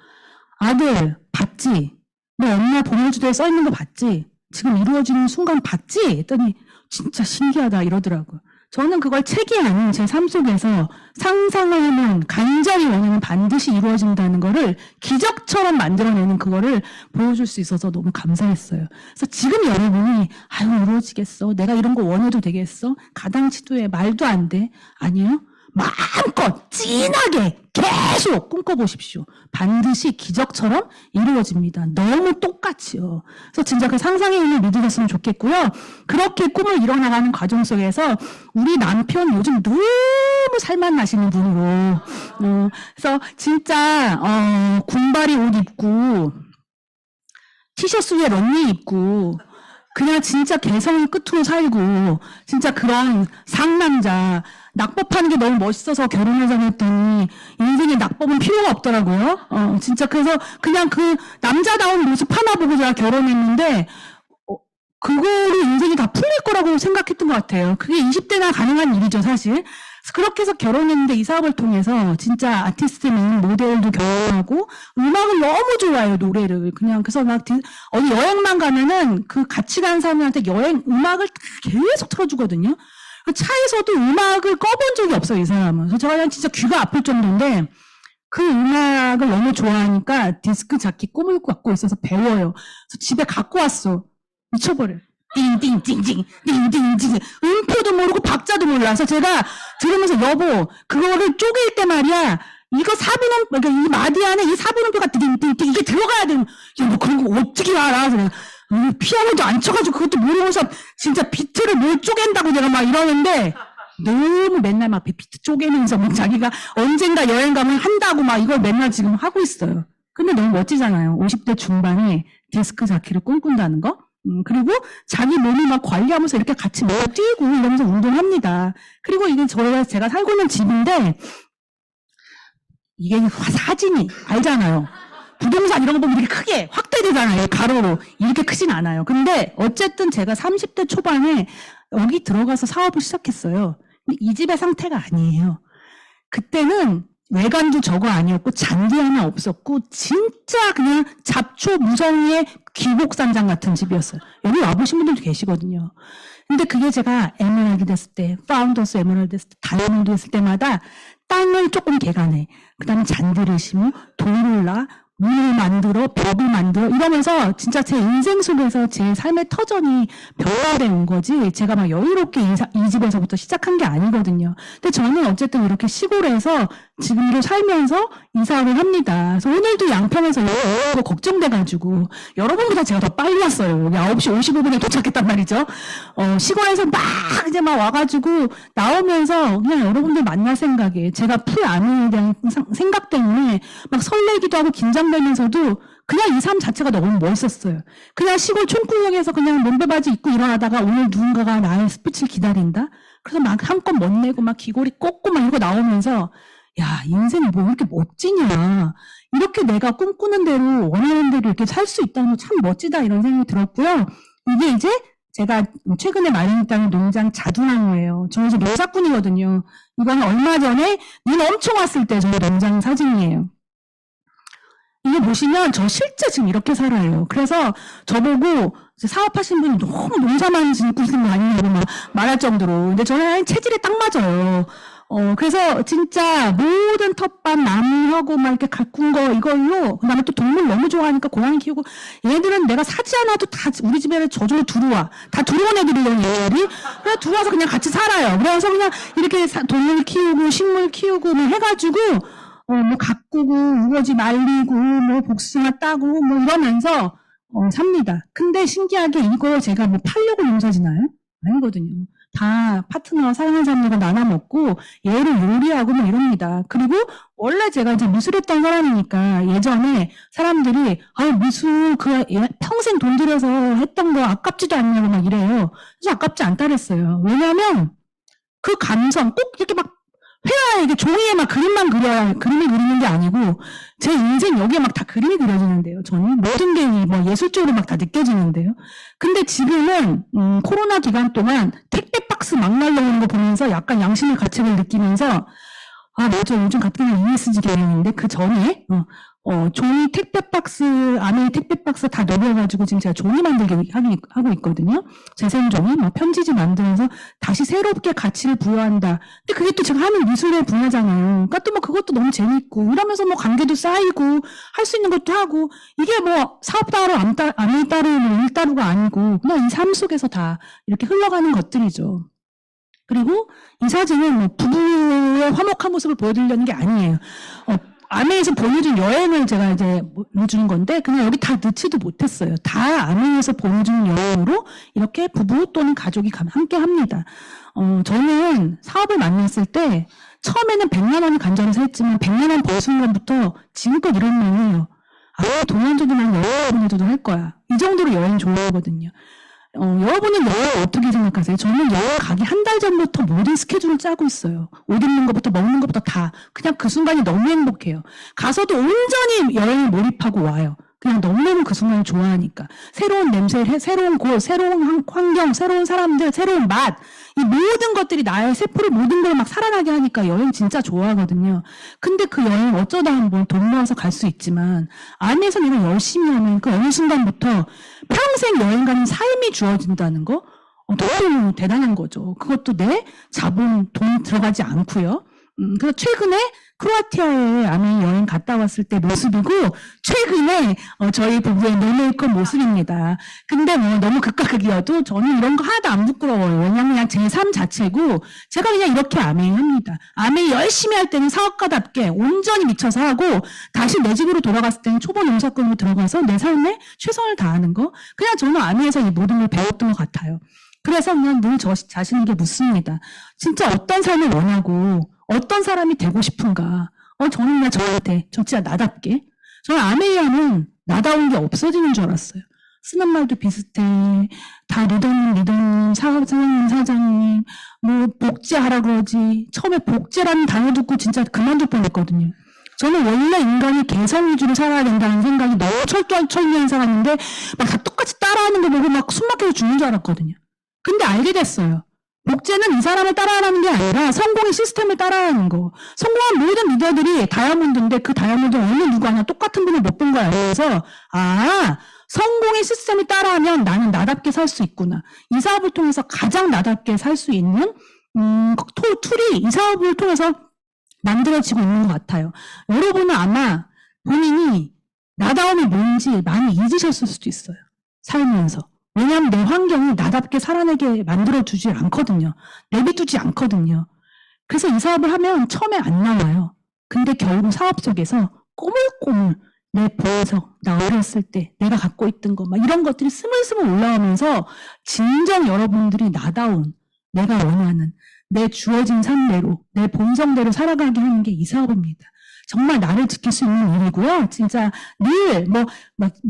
아들, 봤지? 너 엄마 보물지도에 써있는 거 봤지? 지금 이루어지는 순간 봤지? 했더니 진짜 신기하다 이러더라고요. 저는 그걸 책이 아닌 제 삶 속에서 상상을 하면 간절히 원하면 반드시 이루어진다는 거를 기적처럼 만들어내는 그거를 보여줄 수 있어서 너무 감사했어요. 그래서 지금 여러분이 아유 이루어지겠어? 내가 이런 거 원해도 되겠어? 가당치도 해. 말도 안 돼. 아니에요? 마음껏 진하게 계속 꿈꿔보십시오. 반드시 기적처럼 이루어집니다. 너무 똑같이요. 그래서 진짜 그 상상의 힘을 믿으셨으면 좋겠고요. 그렇게 꿈을 이뤄나가는 과정 속에서 우리 남편 요즘 너무 살맛 나시는 분으로 그래서 진짜 군바리 옷 입고 티셔츠 위에 런닝 입고 그냥 진짜 개성이 끝으로 살고 진짜 그런 상남자 낙법하는 게 너무 멋있어서 결혼하자고 했더니 인생에 낙법은 필요가 없더라고요. 진짜 그래서 그냥 그 남자다운 모습 하나 보고 제가 결혼했는데 그거로 인생이 다 풀릴 거라고 생각했던 것 같아요. 그게 20대나 가능한 일이죠, 사실. 그렇게 해서 결혼했는데 이 사업을 통해서 진짜 아티스트는 모델도 결혼하고 음악을 너무 좋아해요, 노래를. 그냥 그래서 막 어디 여행만 가면은 그 같이 가는 사람들한테 음악을 계속 틀어주거든요. 차에서도 음악을 꺼본 적이 없어요, 이 사람은. 그래서 제가 그냥 진짜 귀가 아플 정도인데 그 음악을 너무 좋아하니까 디스크 잡기 꿈을 갖고 있어서 배워요. 그래서 집에 갖고 왔어. 미쳐버려요. 띵띵띵띵 띵띵띵 음표도 모르고 박자도 몰라서 제가 들으면서 여보 그거를 쪼갤 때 말이야 이거 4분음 그러니까 이 마디 안에 이 4분음표가 띵띵띵 이게 들어가야 되는 야뭐 그런 거 어떻게 알아? 그래서 피아노도 안 쳐가지고 그것도 모르면서 진짜 비트를 뭘 쪼갠다고 내가 막 이러는데 너무 맨날 막 비트 쪼개면서 막 자기가 언젠가 여행 가면 한다고 막 이걸 맨날 지금 하고 있어요. 근데 너무 멋지잖아요. 50대 중반에 디스크 자키를 꿈꾼다는 거. 그리고 자기 몸을 막 관리하면서 이렇게 같이 뛰고 이러면서 운동합니다. 그리고 이게 제가 살고 있는 집인데 이게 사진이 알잖아요. 부동산 이런 거 보면 이렇게 크게 확대되잖아요. 가로로. 이렇게 크진 않아요. 근데 어쨌든 제가 30대 초반에 여기 들어가서 사업을 시작했어요. 근데 이 집의 상태가 아니에요. 그때는 외관도 저거 아니었고 잔디 하나 없었고 진짜 그냥 잡초 무성의의 귀곡산장 같은 집이었어요. 여기 와보신 분들도 계시거든요. 근데 그게 제가 에메랄드 됐을 때, 파운더스 에메랄드 됐을 때, 다이아몬드 됐을 때마다 땅을 조금 개간해. 그 다음에 잔디를 심어, 돌을 놔, 문을 만들어, 벽을 만들어 이러면서 진짜 제 인생 속에서 제 삶의 터전이 벽화돼 온 거지 제가 막 여유롭게 이 집에서부터 시작한 게 아니거든요. 근데 저는 어쨌든 이렇게 시골에서 지금도 살면서 이 사업을 합니다. 그래서 오늘도 양평에서 이거 걱정돼가지고 여러분보다 제가 더 빨리 왔어요. 여기 9시 55분에 도착했단 말이죠. 시골에서 막 이제 막 와가지고 나오면서 그냥 여러분들 만날 생각에 제가 풀아미에 대한 생각 때문에 막 설레기도 하고 긴장되면서도 그냥 이 삶 자체가 너무 멋있었어요. 그냥 시골 촌구역에서 그냥 몸빼바지 입고 일어나다가 오늘 누군가가 나의 스피치를 기다린다? 그래서 막 한껏 멋내고 막 귀걸이 꽂고 막 이러고 나오면서 야, 인생이 뭐 이렇게 멋지냐. 이렇게 내가 꿈꾸는 대로 원하는 대로 이렇게 살 수 있다는 거 참 멋지다 이런 생각이 들었고요. 이게 이제 제가 최근에 마련했다는 농장 자두나무예요. 저 이제 농사꾼이거든요. 이거는 얼마 전에 눈 엄청 왔을 때 저희 농장 사진이에요. 이게 보시면 저 실제 지금 이렇게 살아요. 그래서 저보고 사업하신 분이 너무 농사만 짓고 있는 거 아니냐고 막 말할 정도로. 근데 저는 체질에 딱 맞아요. 그래서 진짜 모든 텃밭 나무하고 막 이렇게 가꾼 거 이걸로, 그 다음에 또 동물 너무 좋아하니까 고양이 키우고, 얘들은 내가 사지 않아도 다 우리 집에 저절로 들어와. 다 들어온 애들이에요, 얘들이. 그냥 들어와서 그냥 같이 살아요. 그래서 그냥 이렇게 동물 키우고, 식물 키우고, 뭐 해가지고, 뭐 가꾸고, 우거지 말리고, 뭐 복숭아 따고, 뭐 이러면서, 삽니다. 근데 신기하게 이거 제가 뭐 팔려고 농사지나요? 아니거든요. 다 파트너, 사랑하는 사람들과 나눠 먹고, 얘를 요리하고 뭐 이럽니다. 그리고 원래 제가 이제 미술했던 사람이니까 예전에 사람들이, 미술, 평생 돈 들여서 했던 거 아깝지도 않냐고 막 이래요. 그래서 아깝지 않다 그랬어요. 왜냐면 그 감성, 꼭 이렇게 막 회화에 이게 종이에 막 그림만 그려야 그림이 그리는 게 아니고 제 인생 여기에 막 다 그림이 그려지는데요. 저는 모든 게 뭐 예술적으로 막 다 느껴지는데요. 근데 지금은 코로나 기간 동안 택배 박스 막 날라오는 거 보면서 약간 양심의 가책을 느끼면서 맞아, 요즘 같은 건 ESG 경영인데 그 전에 종이 택배 박스 안에 택배 박스 다 녹여가지고 지금 제가 종이 만들기 하고 있거든요. 재생종이 막 편지지 만들어서 다시 새롭게 가치를 부여한다. 근데 그게 또 제가 하는 미술의 분야잖아요. 그러니까 또 뭐 그것도 너무 재밌고 이러면서 뭐 관계도 쌓이고 할 수 있는 것도 하고 이게 뭐 사업 따로 안 따르는 일 따루가 아니고 그냥 이 삶 속에서 다 이렇게 흘러가는 것들이죠. 그리고 이 사진은 뭐 부부의 화목한 모습을 보여드리려는 게 아니에요. 아메에서 보내준 여행을 제가 이제 보여주는 건데 그냥 여기 다 넣지도 못했어요. 다 아메에서 보내준 여행으로 이렇게 부부 또는 가족이 함께 합니다. 저는 사업을 만났을 때 처음에는 100만 원이 간절해서 했지만 100만 원 벌 순간부터 지금껏 이런 말이에요. 동안적인 여행 보내줘도 할 거야. 이 정도로 여행 좋아하거든요. 여러분은 여행 어떻게 생각하세요? 저는 여행 가기 한 달 전부터 모든 스케줄을 짜고 있어요. 옷 입는 것부터 먹는 것부터 다. 그냥 그 순간이 너무 행복해요. 가서도 온전히 여행에 몰입하고 와요. 그냥 너무너무 그 순간을 좋아하니까. 새로운 냄새, 새로운 곳, 새로운 환경, 새로운 사람들, 새로운 맛. 이 모든 것들이 나의 세포를 모든 걸 막 살아나게 하니까 여행 진짜 좋아하거든요. 근데 그 여행 어쩌다 한번 돈 모아서 갈 수 있지만 안에서 내가 열심히 하면 그 어느 순간부터 평생 여행 가는 삶이 주어진다는 거 너무 대단한 거죠. 그것도 내 자본, 돈 들어가지 않고요. 그래서 최근에 크로아티아에 아미 여행 갔다 왔을 때 모습이고 최근에 저희 부부의 노메이크업 모습입니다. 근데 뭐 너무 극과 극이어도 저는 이런 거 하나도 안 부끄러워요. 왜냐면 그냥 제 삶 자체고 제가 그냥 이렇게 아메이합니다. 아메이 열심히 할 때는 사업가답게 온전히 미쳐서 하고 다시 내 집으로 돌아갔을 때는 초보 농사꾼으로 들어가서 내 삶에 최선을 다하는 거. 그냥 저는 아메에서 이 모든 걸 배웠던 것 같아요. 그래서 그냥 늘 저 자신에게 묻습니다. 진짜 어떤 삶을 원하고 어떤 사람이 되고 싶은가? 저는 그냥 저한테, 저 진짜 나답게. 저는 아메이아는 나다운 게 없어지는 줄 알았어요. 쓰는 말도 비슷해. 다 리더님, 사장님, 뭐 복제하라 그러지. 처음에 복제라는 단어 듣고 진짜 그만둘 뻔했거든요. 저는 원래 인간이 개성 위주로 살아야 된다는 생각이 너무 철저한 사람인데 막 다 똑같이 따라하는 거 보고 막 숨막혀서 죽는 줄 알았거든요. 근데 알게 됐어요. 복제는 이 사람을 따라하는 게 아니라 성공의 시스템을 따라하는 거. 성공한 모든 리더들이 다이아몬드인데 그 다이아몬드 어느 누구 하나 똑같은 분을 못 본 거야. 그래서 성공의 시스템을 따라하면 나는 나답게 살 수 있구나. 이 사업을 통해서 가장 나답게 살 수 있는 툴이 이 사업을 통해서 만들어지고 있는 것 같아요. 여러분은 아마 본인이 나다움이 뭔지 많이 잊으셨을 수도 있어요. 살면서. 왜냐하면 내 환경이 나답게 살아내게 만들어주지 않거든요. 내비두지 않거든요. 그래서 이 사업을 하면 처음에 안 나와요. 근데 결국 사업 속에서 꼬물꼬물 내 보석, 나 어렸을 때 내가 갖고 있던 거, 막 이런 것들이 스물스물 올라오면서 진정 여러분들이 나다운, 내가 원하는, 내 주어진 삶대로, 내 본성대로 살아가게 하는 게 이 사업입니다. 정말 나를 지킬 수 있는 일이고요. 진짜 늘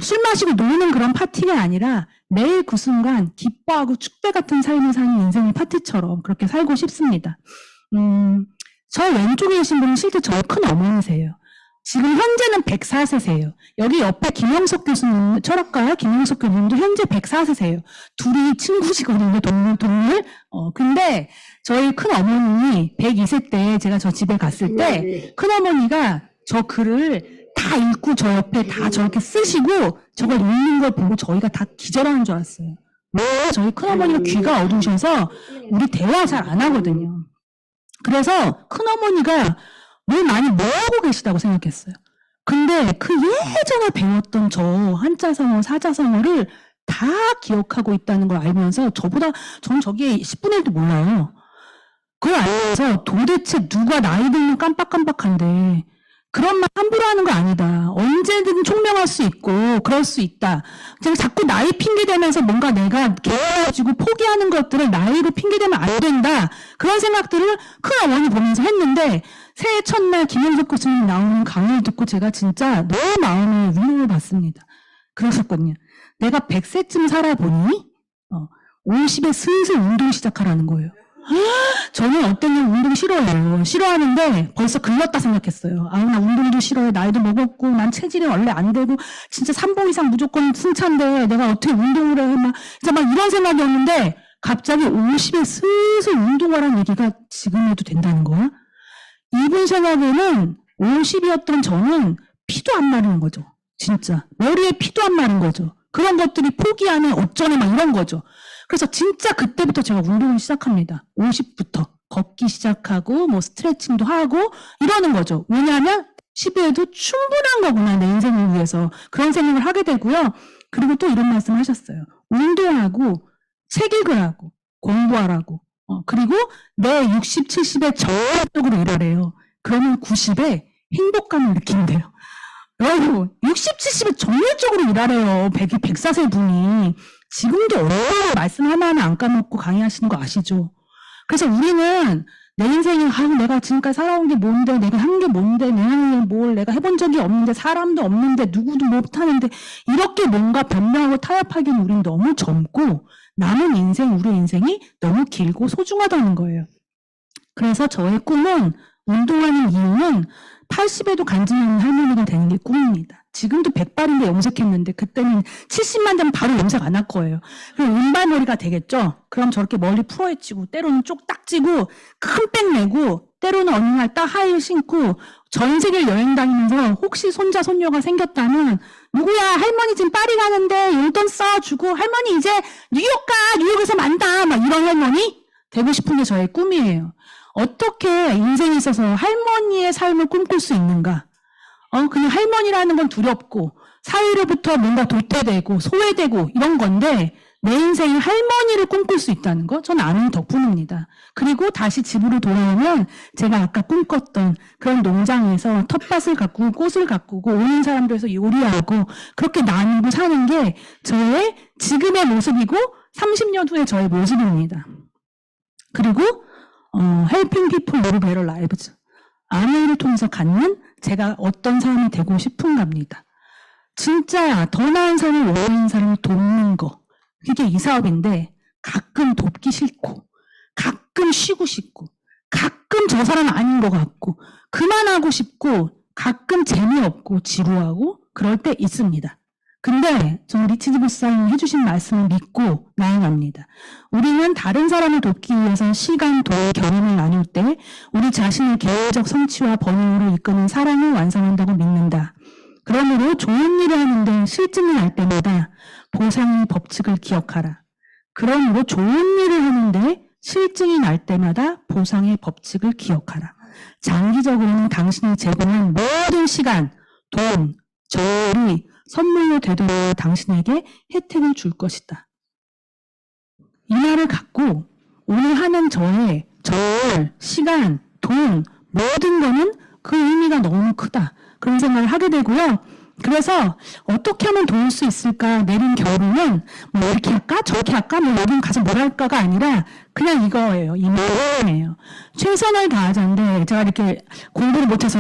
술 마시고 노는 그런 파티가 아니라 매일 그 순간 기뻐하고 축배 같은 삶을 사는 인생의 파티처럼 그렇게 살고 싶습니다. 저 왼쪽에 계신 분은 실제 저의 큰 어머니세요. 지금 현재는 104세세요. 여기 옆에 김영석 교수님, 철학가요? 김영석 교수님도 현재 104세세요. 둘이 친구시거든요, 동물. 근데 저희 큰 어머님이 102세 때 제가 저 집에 갔을 때 큰 어머니가 저 글을 다 읽고 저 옆에 다 저렇게 쓰시고 저걸 읽는 걸 보고 저희가 다 기절하는 줄 알았어요. 왜? 저희 큰 어머니가 귀가 어두우셔서 우리 대화 잘 안 하거든요. 그래서 큰 어머니가 뭘 많이 뭐하고 계시다고 생각했어요. 근데 그 예전에 배웠던 저 한자성어, 사자성어를 다 기억하고 있다는 걸 알면서 전 저기에 10분의 1도 몰라요. 그걸 알면서 도대체 누가 나이 들면 깜빡깜빡한데 그런 말 함부로 하는 거 아니다. 언제든 총명할 수 있고 그럴 수 있다. 제가 자꾸 나이 핑계대면서 뭔가 내가 개가지고 포기하는 것들을 나이로 핑계대면 안 된다. 그런 생각들을 큰 어머니 보면서 했는데 새해 첫날 김영석 교수님 나오는 강의를 듣고 제가 진짜 너무 마음에 위로를 받습니다. 그러셨거든요. 내가 100세쯤 살아보니 50에 슬슬 운동 시작하라는 거예요. 저는 어떤 운동 싫어해요. 싫어하는데 벌써 글렀다 생각했어요. 나 운동도 싫어해. 나이도 먹었고 난 체질이 원래 안 되고 진짜 3보 이상 무조건 승차인데 내가 어떻게 운동을 해. 막 이런 생각이었는데 갑자기 50에 슬슬 운동하라는 얘기가 지금 해도 된다는 거야? 이분 생각에는 50이었던 저는 피도 안 마르는 거죠. 진짜. 머리에 피도 안 마른 거죠. 그런 것들이 포기하네 어쩌네 막 이런 거죠. 그래서 진짜 그때부터 제가 운동을 시작합니다. 50부터 걷기 시작하고 스트레칭도 하고 이러는 거죠. 왜냐하면 10에도 충분한 거구나 내 인생을 위해서 그런 생각을 하게 되고요. 그리고 또 이런 말씀을 하셨어요. 운동하고 책 읽으라고 공부하라고 그리고 내 60, 70에 저쪽으로 일하래요. 그러면 90에 행복감을 느낀대요. 여러분 60, 70에 정열적으로 일하래요. 104세 분이. 지금도 얼마나 말씀 하나하나 안 까먹고 강의하시는 거 아시죠? 그래서 우리는 내 인생에 내가 지금까지 살아온 게 뭔데 내가 한 게 뭔데 내가 해본 적이 없는데 사람도 없는데 누구도 못하는데 이렇게 뭔가 변명하고 타협하기는 우린 너무 젊고 남은 인생 우리 인생이 너무 길고 소중하다는 거예요. 그래서 저의 꿈은 운동하는 이유는 80에도 간증 있는 할머니가 되는 게 꿈입니다. 지금도 100발인데 염색했는데 그때는 70만 되면 바로 염색 안 할 거예요. 그럼 은발머리가 되겠죠? 그럼 저렇게 머리 풀어헤치고 때로는 쪽딱 찌고 큰 백 내고 때로는 어느 날 딱 하이힐 신고 전 세계를 여행 다니면서 혹시 손자 손녀가 생겼다면 누구야 할머니 지금 파리 가는데 용돈 써주고 할머니 이제 뉴욕 가 뉴욕에서 만다 막 이런 할머니 되고 싶은 게 저의 꿈이에요. 어떻게 인생에 있어서 할머니의 삶을 꿈꿀 수 있는가? 그냥 할머니라는 건 두렵고 사회로부터 뭔가 도태되고 소외되고 이런 건데 내 인생에 할머니를 꿈꿀 수 있다는 거 저는 아는 덕분입니다. 그리고 다시 집으로 돌아오면 제가 아까 꿈꿨던 그런 농장에서 텃밭을 가꾸고 꽃을 가꾸고 오는 사람들에서 요리하고 그렇게 나누고 사는 게 저의 지금의 모습이고 30년 후의 저의 모습입니다. 그리고 Helping People Live Better Lives. 아내를 통해서 갖는 제가 어떤 사람이 되고 싶은가입니다. 진짜 더 나은 삶을 원하는 사람을 돕는 거. 그게 이 사업인데 가끔 돕기 싫고 가끔 쉬고 싶고 가끔 저 사람 아닌 것 같고 그만하고 싶고 가끔 재미없고 지루하고 그럴 때 있습니다. 근데 저는 리치드 목사님이 해주신 말씀을 믿고 나아갑니다. 우리는 다른 사람을 돕기 위해서 시간, 돈, 경험을 나눌 때 우리 자신의 개인적 성취와 번영으로 이끄는 사랑을 완성한다고 믿는다. 그러므로 좋은 일을 하는데 실증이 날 때마다 보상의 법칙을 기억하라. 그러므로 좋은 일을 하는데 실증이 날 때마다 보상의 법칙을 기억하라. 장기적으로는 당신이 제공한 모든 시간, 돈, 저울이 선물로 되돌아 당신에게 혜택을 줄 것이다. 이 말을 갖고 오늘 하는 저의 시간, 돈, 모든 거는 그 의미가 너무 크다. 그런 생각을 하게 되고요. 그래서 어떻게 하면 도울 수 있을까 내린 결론은 뭐 이렇게 할까 저렇게 할까 뭐 여기 가서 뭘 할까가 아니라 그냥 이거예요. 이 마음이에요. 최선을 다하자인데 제가 이렇게 공부를 못해서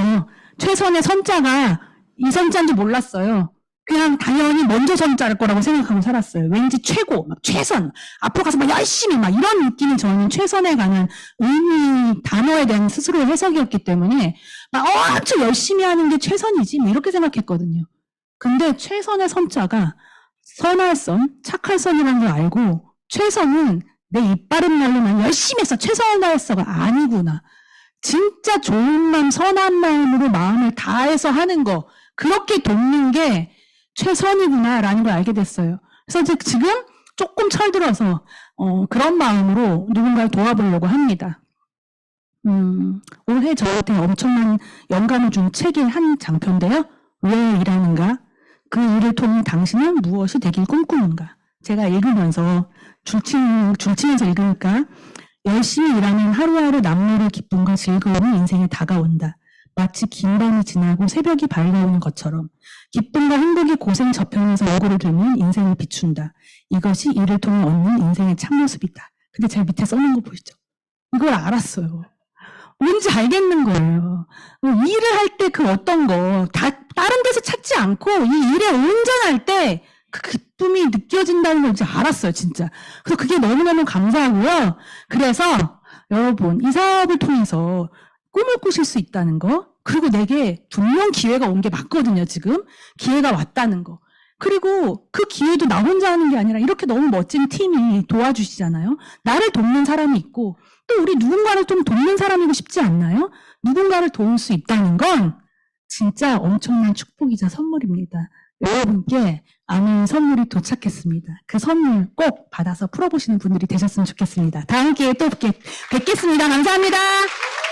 최선의 선자가 이 선자인 줄 몰랐어요. 그냥 당연히 먼저 선자일 거라고 생각하고 살았어요. 왠지 최고, 막 최선, 앞으로 가서 막 열심히 막 이런 느낌이 저는 최선에 관한 의미, 단어에 대한 스스로의 해석이었기 때문에 막 엄청 열심히 하는 게 최선이지 뭐 이렇게 생각했거든요. 근데 최선의 선자가 선할 선, 착할 선이라는 걸 알고 최선은 내 입 바른 말로만 열심히 해서 최선을 다했어가 아니구나. 진짜 좋은 마음, 선한 마음으로 마음을 다해서 하는 거 그렇게 돕는 게 최선이구나라는 걸 알게 됐어요. 그래서 지금 조금 철들어서 그런 마음으로 누군가를 도와보려고 합니다. 올해 저한테 엄청난 영감을 준 책의 한 장편인데요. 왜 일하는가? 그 일을 통해 당신은 무엇이 되길 꿈꾸는가? 제가 읽으면서 줄치면서 읽으니까 열심히 일하면 하루하루 남미를 기쁨과 즐거움이 인생에 다가온다. 마치 긴 밤이 지나고 새벽이 밝아오는 것처럼 기쁨과 행복이 고생 저편에서 얼굴을 들면 인생을 비춘다. 이것이 이를 통해 얻는 인생의 참모습이다. 근데 제 밑에 써놓은 거 보이죠? 이걸 알았어요. 뭔지 알겠는 거예요. 일을 할 때 그 어떤 거 다른 데서 찾지 않고 이 일에 온전할 때 그 기쁨이 느껴진다는 걸 이제 알았어요, 진짜. 그래서 그게 너무너무 감사하고요. 그래서 여러분 이 사업을 통해서 꿈을 꾸실 수 있다는 거, 그리고 내게 분명 기회가 온 게 맞거든요, 지금. 기회가 왔다는 거. 그리고 그 기회도 나 혼자 하는 게 아니라 이렇게 너무 멋진 팀이 도와주시잖아요. 나를 돕는 사람이 있고 또 우리 누군가를 좀 돕는 사람이고 싶지 않나요? 누군가를 도울 수 있다는 건 진짜 엄청난 축복이자 선물입니다. 여러분께 아멘 선물이 도착했습니다. 그 선물 꼭 받아서 풀어보시는 분들이 되셨으면 좋겠습니다. 다음 기회에 또 뵙겠습니다. 감사합니다.